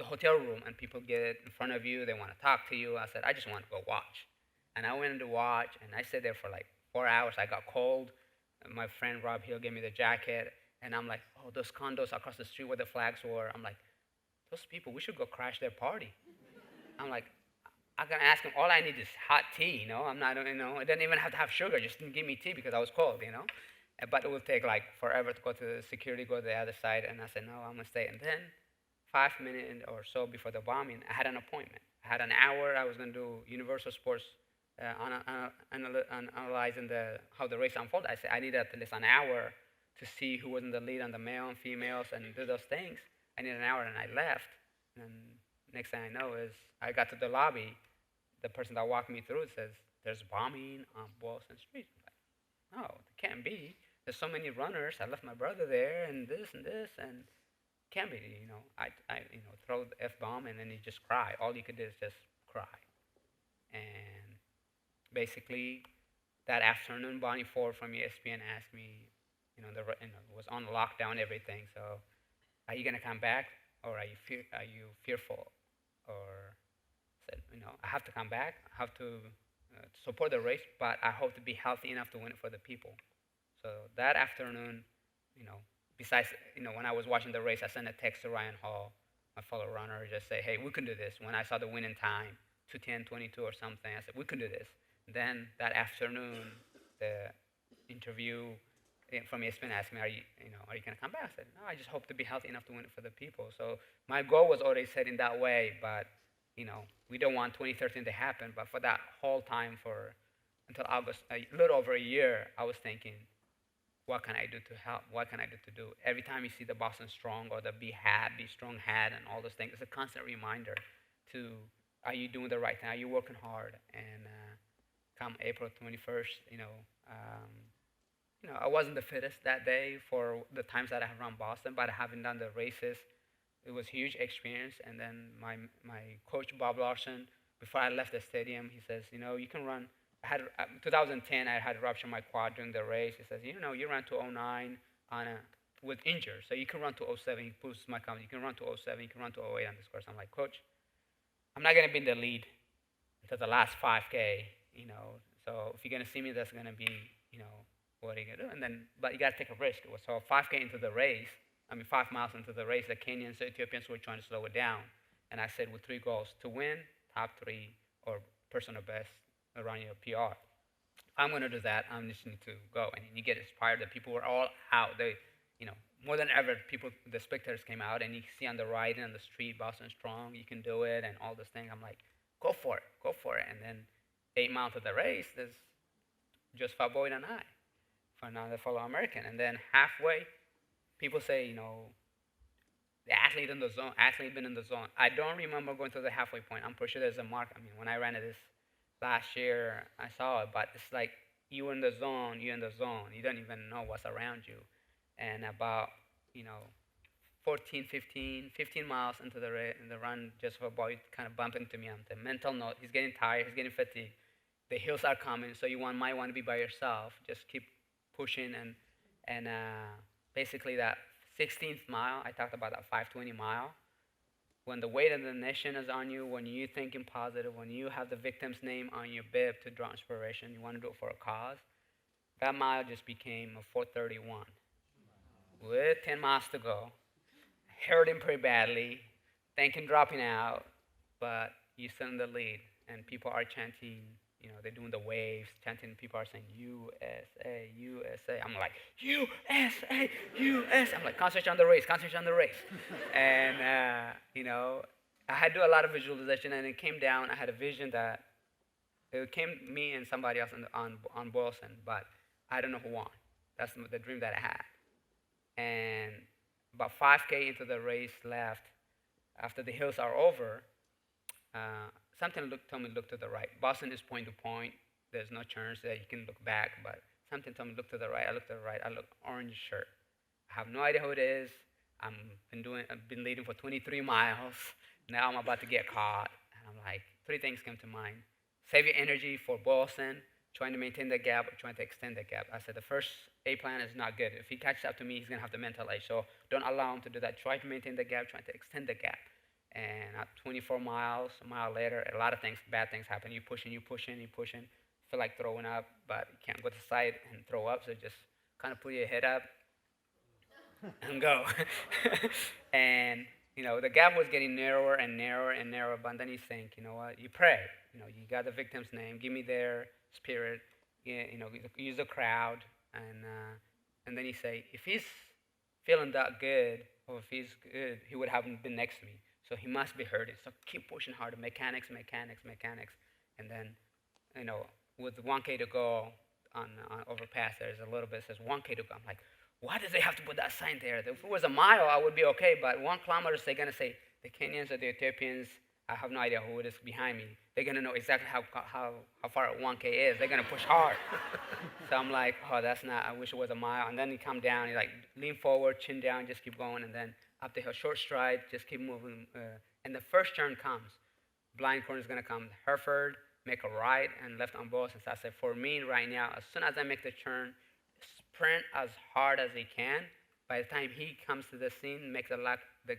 hotel room and people get in front of you. They want to talk to you. I said, I just want to go watch. And I went to watch, and I stayed there for like 4 hours. I got cold. My friend Rob Hill gave me the jacket, and I'm like, oh, those condos across the street where the flags were. I'm like, those people, we should go crash their party. I'm like, I'm gonna ask them. All I need is hot tea, I'm not, it doesn't even have to have sugar. Just give me tea because I was cold, But it would take like forever to go to the security, go to the other side, and I said, no, I'm gonna stay. And then 5 minutes or so before the bombing, I had an appointment. I had an hour. I was gonna do Universal Sports. Analyzing how the race unfolded. I said I needed at least an hour to see who was in the lead on the male and females and do those things. I needed an hour, and I left. And next thing I know is I got to the lobby. The person that walked me through says, there's bombing on Boylston Street. I'm like, no, it can't be. There's so many runners. I left my brother there, and this, and can't be. I throw the F-bomb, and then you just cry. All you could do is just cry. And basically, that afternoon, Bonnie Ford from ESPN asked me, was on lockdown, everything. So, are you gonna come back, or are you fearful? Or said, I have to come back. I have to support the race, but I hope to be healthy enough to win it for the people. So that afternoon, besides, when I was watching the race, I sent a text to Ryan Hall, my fellow runner, just say, hey, we can do this. When I saw the winning time, 2:10:22 or something, I said, we can do this. Then that afternoon, the interview from ESPN asked me, are you going to come back? I said, no, I just hope to be healthy enough to win it for the people. So my goal was already set in that way, but, we don't want 2013 to happen. But for that whole time, until August, a little over a year, I was thinking, what can I do to help? What can I do to do? Every time you see the Boston Strong or the Be Strong hat and all those things, it's a constant reminder to, are you doing the right thing? Are you working hard? And come April 21st, I wasn't the fittest that day for the times that I have run Boston, but having done the races, it was a huge experience. And then my coach, Bob Larson, before I left the stadium, he says, you can run. 2010, I had ruptured my quad during the race. He says, you ran to 09 with injured, so you can run to 07. He boosts my confidence. You can run to 07. You can run to 08 on this course. I'm like, Coach, I'm not going to be in the lead until the last 5K, So if you're going to see me, that's going to be, what are you going to do? But you got to take a risk. So 5K into the race, 5 miles into the race, the Kenyans, the Ethiopians were trying to slow it down. And I said with 3 goals, to win, top 3, or personal best around your PR. I'm going to do that. I'm just need to go. And you get inspired. The people were all out. They, more than ever, the spectators came out, and you see on the right and on the street, Boston Strong, you can do it, and all this thing. I'm like, go for it. And then 8 miles of the race, there's just Boyd and I, for another fellow American. And then halfway, people say, the athlete been in the zone. I don't remember going to the halfway point. I'm pretty sure there's a mark. When I ran this last year, I saw it, but it's like you're in the zone. You don't even know what's around you. And about, 15 miles into the run, just for Boyd kind of bumped into me on the mental note. He's getting tired. He's getting fatigued. The hills are coming, so you might want to be by yourself. Just keep pushing, and basically that 16th mile, I talked about that 5:20 mile. When the weight of the nation is on you, when you're thinking positive, when you have the victim's name on your bib to draw inspiration, you want to do it for a cause. That mile just became a 4:31. With 10 miles to go, hurting pretty badly, thinking dropping out, but you're still in the lead, and people are chanting, they're doing the waves, chanting, people are saying, USA, USA. I'm like, USA, USA. I'm like, concentrate on the race. And, I had to do a lot of visualization, and it came down. I had a vision that it came me and somebody else on Boylston, but I don't know who won. That's the dream that I had. about 5K into the race left, after the hills are over, something told me look to the right. Boston is point to point. There's no turns that you can look back, but something told me look to the right. I look to the right. I look orange shirt. I have no idea who it is. I've been leading for 23 miles. Now I'm about to get caught. And I'm like, three things came to mind. Save your energy for Boston, trying to maintain the gap, or trying to extend the gap. I said the first A plan is not good. If he catches up to me, he's going to have the mental edge. So don't allow him to do that. Try to maintain the gap, try to extend the gap. And at 24 miles, a mile later, a lot of things, bad things happen. You're pushing. Feel like throwing up, but you can't go to the side and throw up, so just kind of put your head up and go. And, the gap was getting narrower and narrower and narrower, but then you think, you know what, you pray. You got the victim's name, give me their spirit, use the crowd, and then you say, if he's feeling that good, or if he's good, he would have been next to me. So he must be hurting. So keep pushing harder, mechanics. And then, with 1K to go on overpass, there's a little bit, it says 1K to go. I'm like, why does they have to put that sign there? If it was a mile, I would be okay, but 1 kilometer, they're going to say, the Kenyans or the Ethiopians, I have no idea who it is behind me. They're going to know exactly how far 1K is. They're going to push hard. So I'm like, oh, that's not, I wish it was a mile. And then you come down, you like lean forward, chin down, just keep going, and then up the hill, short stride, just keep moving. And the first turn comes. Blind corner is going to come. Hereford, make a right and left on both. And so I said, for me right now, as soon as I make the turn, sprint as hard as he can. By the time he comes to the scene, make the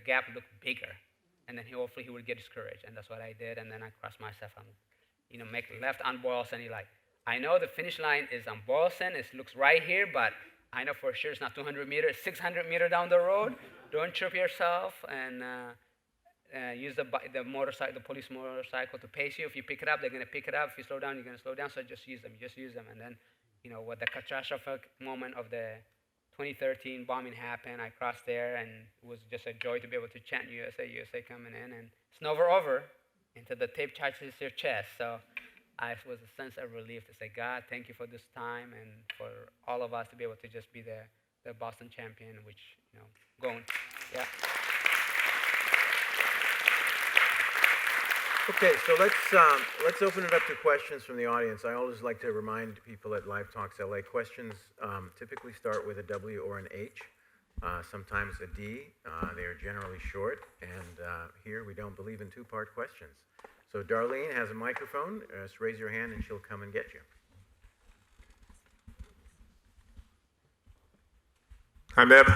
gap look bigger. And then hopefully he would get discouraged. And that's what I did. And then I crossed myself and, make left on Boylston. He I know the finish line is on Boylston. It looks right here, but I know for sure it's not 200 meters, 600 meters down the road. Don't trip yourself, and use the motorcycle, the police motorcycle to pace you. If you pick it up, they're going to pick it up. If you slow down, you're going to slow down. So just use them. And then, with the catastrophic moment of the 2013 bombing happened, I crossed there, and it was just a joy to be able to chant USA, USA coming in, and it's never over until the tape touches your chest. So it was a sense of relief to say, God, thank you for this time and for all of us to be able to just be the Boston champion, which, going, yeah. Okay, so let's open it up to questions from the audience. I always like to remind people at Live Talks LA, questions typically start with a W or an H, sometimes a D. They are generally short, and here we don't believe in two-part questions. So Darlene has a microphone. Just raise your hand and she'll come and get you. Hi, Meb.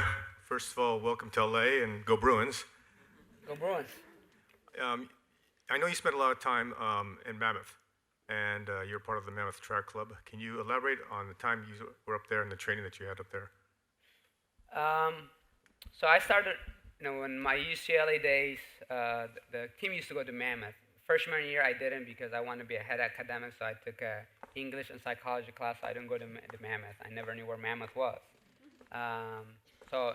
First of all, welcome to LA and go Bruins. Go Bruins. I know you spent a lot of time in Mammoth, and you're part of the Mammoth Track Club. Can you elaborate on the time you were up there and the training that you had up there? So I started, in my UCLA days, the team used to go to Mammoth. Freshman year, I didn't because I wanted to be a head academic, so I took a English and psychology class. So I didn't go to Mammoth. I never knew where Mammoth was. So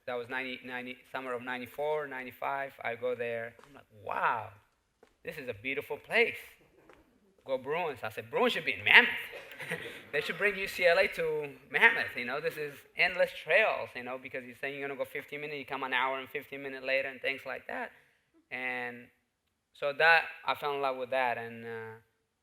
that was summer of 94, 95. I go there. I'm like, wow, this is a beautiful place. Go Bruins. I said, Bruins should be in Mammoth. They should bring UCLA to Mammoth. This is endless trails, because you're saying you're going to go 15 minutes, you come an hour and 15 minutes later and things like that. And so that, I fell in love with that.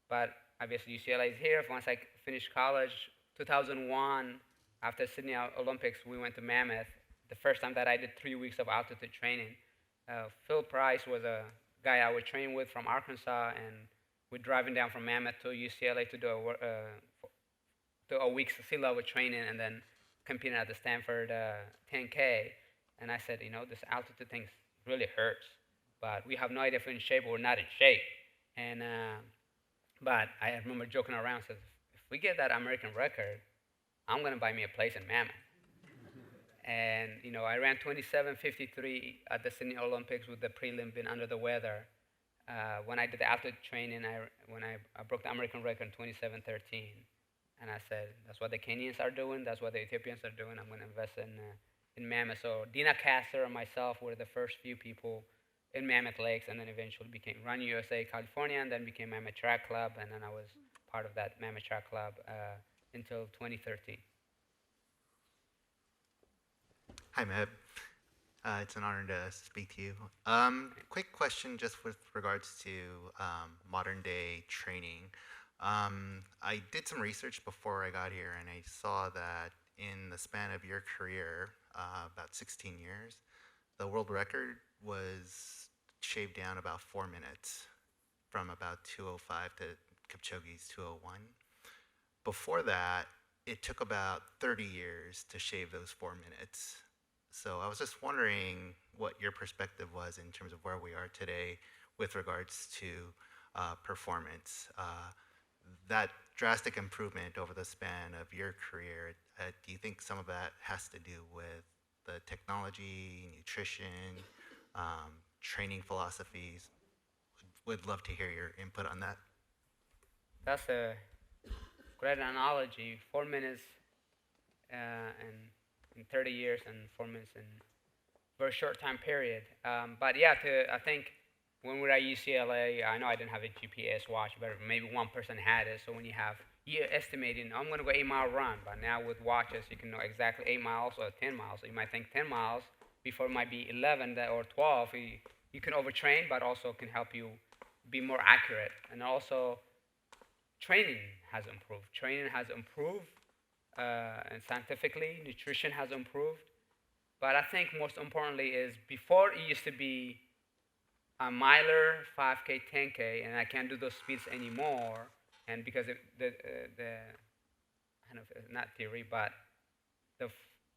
But obviously UCLA is here. Once I finished college, 2001, after Sydney Olympics, we went to Mammoth. The first time that I did 3 weeks of altitude training. Phil Price was a guy I would train with from Arkansas, and we're driving down from Mammoth to UCLA to do a week's sea level training, and then competing at the Stanford 10K. And I said, this altitude thing really hurts, but we have no idea if we're in shape or we're not in shape. And but I remember joking around, said, if we get that American record, I'm going to buy me a place in Mammoth. And, I ran 27:53 at the Sydney Olympics with the prelim being under the weather. When I did the altitude training, I broke the American record in 27:13. And I said, that's what the Kenyans are doing. That's what the Ethiopians are doing. I'm going to invest in Mammoth. So Dina Castor and myself were the first few people in Mammoth Lakes, and then eventually became Run USA California, and then became Mammoth Track Club. And then I was part of that Mammoth Track Club until 2013. Hi, Meb. It's an honor to speak to you. Quick question just with regards to modern day training. I did some research before I got here, and I saw that in the span of your career, about 16 years, the world record was shaved down about 4 minutes from about 2:05 to Kipchoge's 2:01. Before that, it took about 30 years to shave those 4 minutes. So I was just wondering what your perspective was in terms of where we are today with regards to performance. That drastic improvement over the span of your career, do you think some of that has to do with the technology, nutrition, training philosophies? Would love to hear your input on that. That's a great analogy. 4 minutes and in 30 years and 4 minutes in very short time period. But yeah, I think when we were at UCLA, I know I didn't have a GPS watch, but maybe one person had it. So when you're estimating, I'm going to go 8-mile run. But now with watches, you can know exactly 8 miles or 10 miles. So you might think 10 miles before it might be 11 or 12. You can overtrain, but also can help you be more accurate. And also, training has improved. Training has improved, and scientifically, nutrition has improved. But I think most importantly is before it used to be a miler, 5K, 10K, and I can't do those speeds anymore. And because the kind of not theory, but the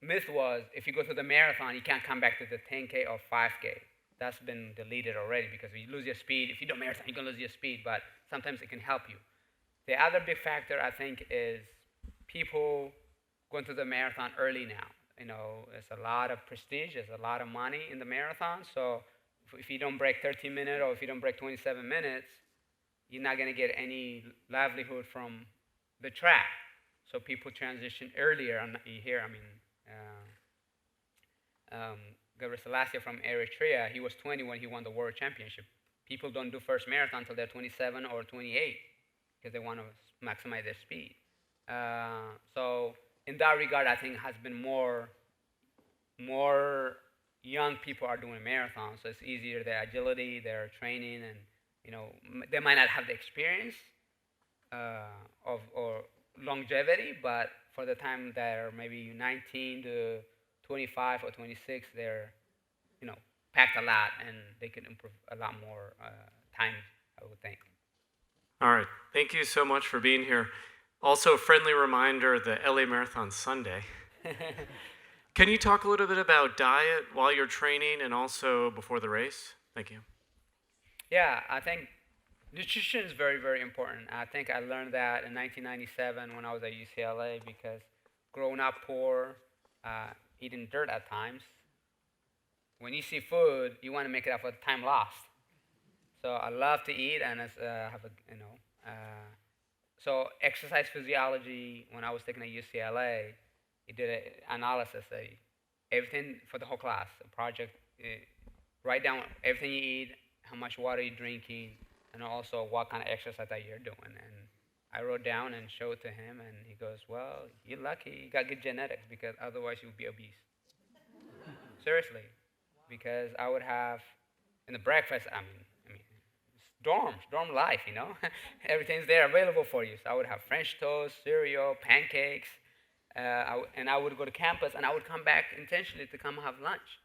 myth was if you go to the marathon, you can't come back to the 10K or 5K. That's been deleted already because you lose your speed. If you do a marathon, you're going to lose your speed, but sometimes it can help you. The other big factor, I think, is people going to the marathon early now. You know, it's a lot of prestige. There's a lot of money in the marathon. So if you don't break 13 minutes or if you don't break 27 minutes, you're not going to get any livelihood from the track. So people transition earlier. You hear, Gebre Selassie from Eritrea, he was 20 when he won the world championship. People don't do first marathon until they're 27 or 28 because they want to maximize their speed. So in that regard, I think has been more young people are doing marathons, so it's easier, their agility, their training, and they might not have the experience or longevity, but for the time they're maybe 19 to 25 or 26, they're packed a lot and they can improve a lot more time, I would think. All right. Thank you so much for being here. Also, a friendly reminder, the LA Marathon Sunday. Can you talk a little bit about diet while you're training and also before the race? Thank you. Yeah, I think nutrition is very, very important. I think I learned that in 1997 when I was at UCLA because growing up poor, eating dirt at times, when you see food, you want to make it up for the time lost. So I love to eat, and so exercise physiology. When I was taking at UCLA, it did an analysis, everything for the whole class. A project, write down everything you eat, how much water you're drinking, and also what kind of exercise that you're doing. And I wrote down and showed to him, and he goes, "Well, you're lucky. You got good genetics because otherwise you would be obese." Seriously, because I would have in the breakfast. Dorm life, everything's there available for you. So I would have French toast, cereal, pancakes, and I would go to campus, and I would come back intentionally to come have lunch.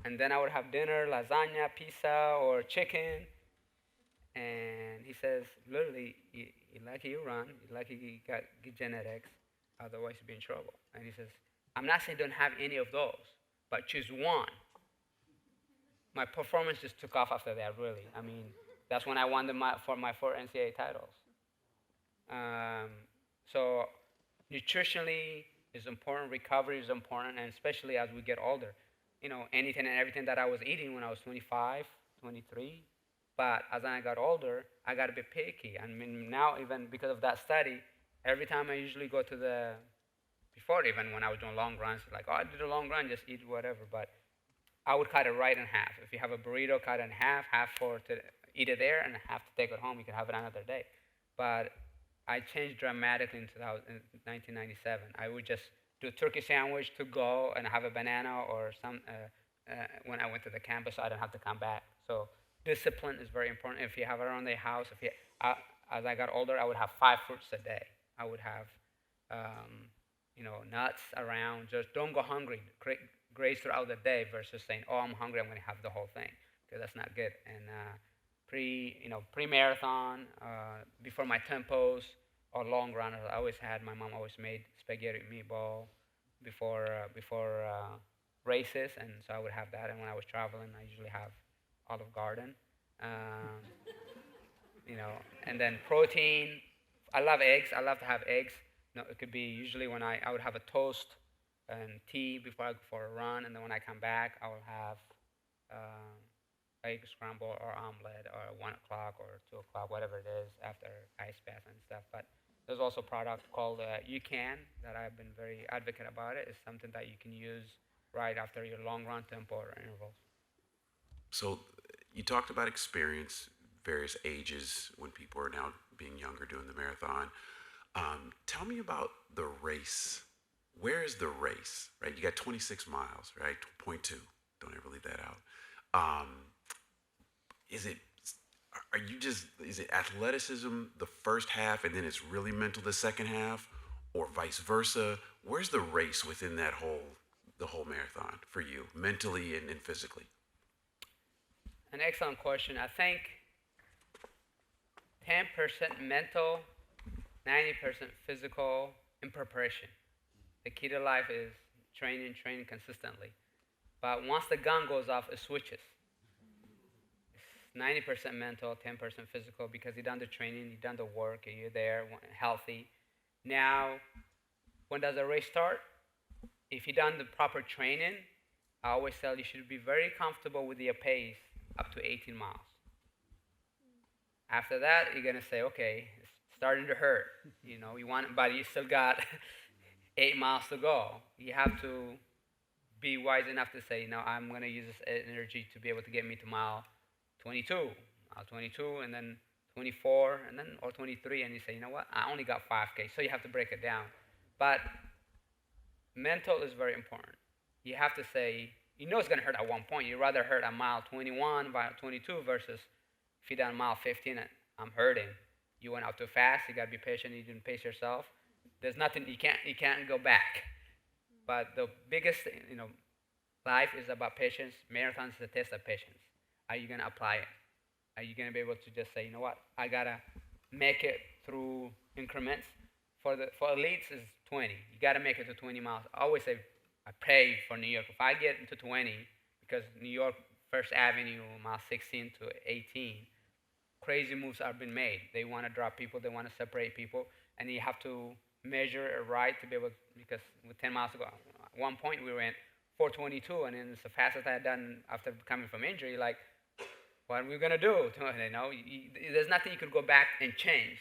And then I would have dinner, lasagna, pizza, or chicken. And he says, literally, you're lucky you run, you're lucky you got good genetics, otherwise you'd be in trouble. And he says, I'm not saying don't have any of those, but choose one. My performance just took off after that, really. That's when I won my 4 NCAA titles. So nutritionally is important, recovery is important, and especially as we get older. Anything and everything that I was eating when I was 25, 23, but as I got older, I got a bit picky. Now even because of that study, every time I usually go to before even when I was doing long runs, like, I did a long run, just eat whatever, but I would cut it right in half. If you have a burrito, cut it in half to eat it there, and half to take it home. You can have it another day. But I changed dramatically in 1997. I would just do a turkey sandwich to go and have a banana or some when I went to the campus, so I didn't have to come back. So discipline is very important. If you have it around the house, as I got older, I would have 5 fruits a day. I would have, nuts around. Just don't go hungry. Graze throughout the day versus saying, "Oh, I'm hungry. I'm going to have the whole thing," because that's not good. And pre-marathon, before my tempos or long runners, I always had my mom always made spaghetti meatball before races, and so I would have that. And when I was traveling, I usually have Olive Garden. Um, and then protein. I love eggs. I love to have eggs. It could be usually when I would have a toast and tea before I go for a run, and then when I come back, I will have egg scramble or omelet or 1 o'clock or 2 o'clock, whatever it is, after ice bath and stuff. But there's also a product called UCAN that I've been very advocate about it. It's something that you can use right after your long run tempo or intervals. So you talked about experience, various ages when people are now being younger doing the marathon. Tell me about the race. Where is the race, right? You got 26 miles, right? 0.2. Don't ever leave that out. Is it athleticism the first half and then it's really mental the second half, or vice versa? Where's the race within the whole marathon for you, mentally and physically? An excellent question. I think 10% mental, 90% physical, and preparation. The key to life is training consistently. But once the gun goes off, it switches. It's 90% mental, 10% physical, because you've done the training, you've done the work, you're there, healthy. Now, when does the race start? If you've done the proper training, I always tell you should be very comfortable with your pace up to 18 miles. After that, you're going to say, okay, it's starting to hurt. You want it, but you still got 8 miles to go. You have to be wise enough to say, I'm going to use this energy to be able to get me to mile 22, and then 24, and then or 23, and you say, you know what, I only got 5K, so you have to break it down. But mental is very important. You have to say, it's going to hurt at one point. You'd rather hurt at mile 21, mile 22 versus if you're down mile 15 and I'm hurting. You went out too fast. You got to be patient. You didn't pace yourself. There's nothing you can't go back. But the biggest thing, life is about patience. Marathon is a test of patience. Are you going to apply it? Are you going to be able to just say, you know what, I got to make it through increments? For elites, is 20. You got to make it to 20 miles. I always say, I pray for New York. If I get into 20, because New York, First Avenue, mile 16 to 18, crazy moves have been made. They want to drop people. They want to separate people. And you have to measure it right to be able to, because with 10 miles to go, at one point we went 4:22, and then it's the fastest I had done after coming from injury. Like, what are we going to do? There's nothing you could go back and change.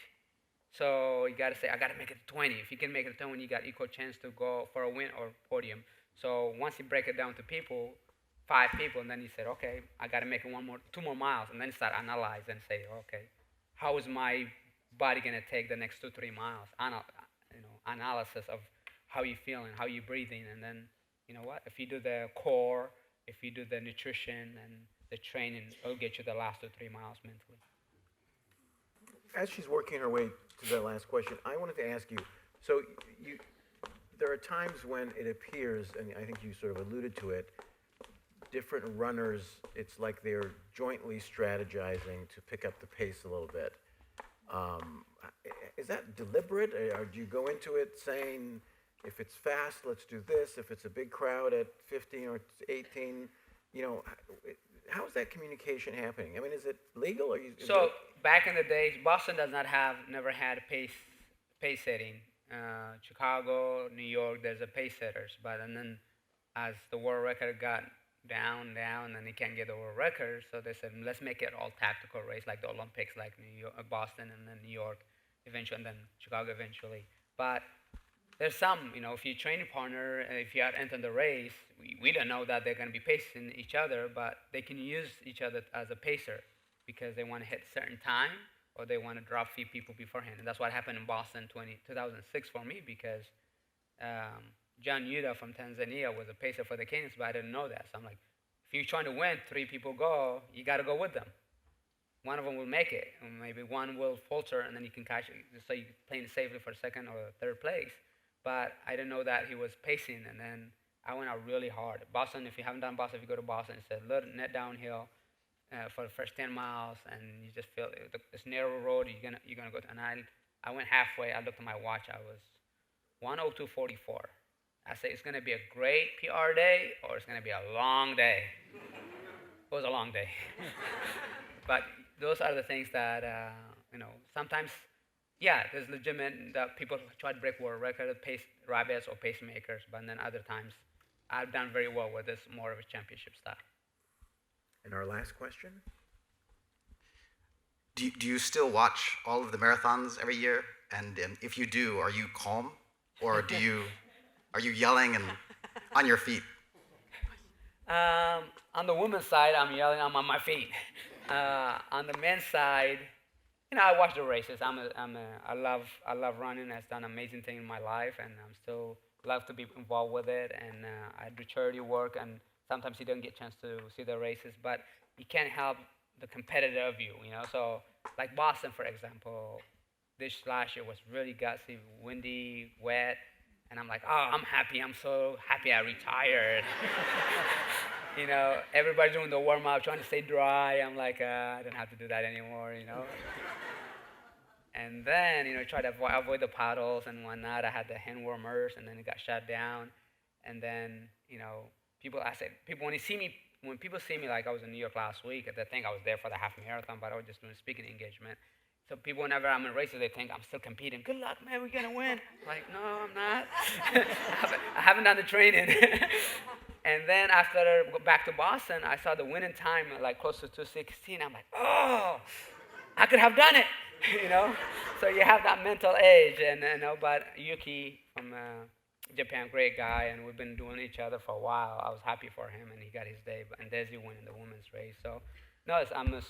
So you got to say, I got to make it to 20. If you can make it to 20, you got equal chance to go for a win or podium. So once you break it down to people, 5 people, and then you said, okay, I got to make it 2 more miles, and then start analyze and say, okay, how is my body going to take the next 2-3 miles? Analysis of how you feeling, how you breathing, and then if you do the core, if you do the nutrition and the training, it'll get you the last 2-3 miles mentally. As she's working her way to the last question, I wanted to ask you, so there are times when it appears, and I think you sort of alluded to it, different runners, it's like they're jointly strategizing to pick up the pace a little bit. Is that deliberate, or do you go into it saying, if it's fast, let's do this, if it's a big crowd at 15 or 18, how is that communication happening? I mean, is it legal? Or so back in the days, Boston never had pace setting. Chicago, New York, there's a pace setters, and then as the world record got down, and they can't get the world record, so they said, let's make it all tactical race, like the Olympics, like Boston, and then New York eventually, and then Chicago eventually. But there's some, if you train a partner, if you are entering the race, we don't know that they're going to be pacing each other, but they can use each other as a pacer because they want to hit a certain time or they want to drop few people beforehand. And that's what happened in Boston 2006 for me, because John Yuda from Tanzania was a pacer for the Kenyans, but I didn't know that. So I'm like, you're trying to win, 3 people go, you got to go with them. One of them will make it, and maybe one will falter, and then you can catch it. So you're playing safely for second or third place. But I didn't know that he was pacing, and then I went out really hard. Boston, if you haven't done Boston, if you go to Boston, it's a little net downhill for the first 10 miles, and you just feel this narrow road. You're gonna go. And I went halfway. I looked at my watch. I was 1:02:44. I said it's gonna be a great PR day, or it's gonna be a long day. It was a long day, but those are the things that sometimes. Yeah, there's legitimate that people try to break world record, pace rabbits or pacemakers, but then other times I've done very well with this more of a championship style. And our last question. Do you still watch all of the marathons every year? And if you do, are you calm, or are you yelling and on your feet? On the women's side, I'm yelling. I'm on my feet. On the men's side, I watch the races. I love running. It's done an amazing thing in my life, and I'm still love to be involved with it. And I do charity work, and sometimes you don't get a chance to see the races, but you can't help the competitive of you, So like Boston, for example, this last year was really gutsy, windy, wet, and I'm like, oh, I'm happy. I'm so happy I retired. Everybody's doing the warm-up, trying to stay dry. I'm like, I don't have to do that anymore, And then, try to avoid the puddles and whatnot. I had the hand warmers, and then it got shut down. And then, people when people see me, like I was in New York last week, they think I was there for the half marathon, but I was just doing speaking engagement. So people, whenever I'm in races, they think I'm still competing. Good luck, man, we're gonna win. I'm like, no, I'm not. I haven't done the training. And then after I go back to Boston, I saw the winning time like close to 2:16. I'm like, oh, I could have done it, So you have that mental age, and but Yuki from Japan, great guy, and we've been doing each other for a while. I was happy for him, and he got his day. And Desi won in the women's race. So, no, I'm a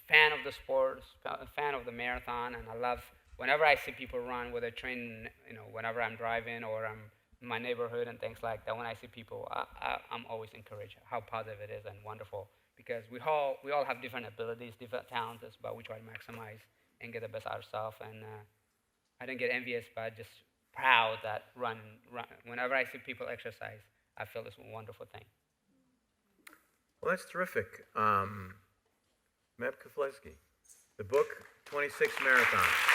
fan of the sport, a fan of the marathon, and I love whenever I see people run, whether training, whenever I'm driving or I'm in my neighborhood and things like that. When I see people, I'm always encouraged how positive it is and wonderful. Because we all have different abilities, different talents, but we try to maximize and get the best out of ourselves. And I don't get envious, but just proud that run. Whenever I see people exercise, I feel it's a wonderful thing. Well, that's terrific. Meb Keflezighi, the book, 26 Marathons.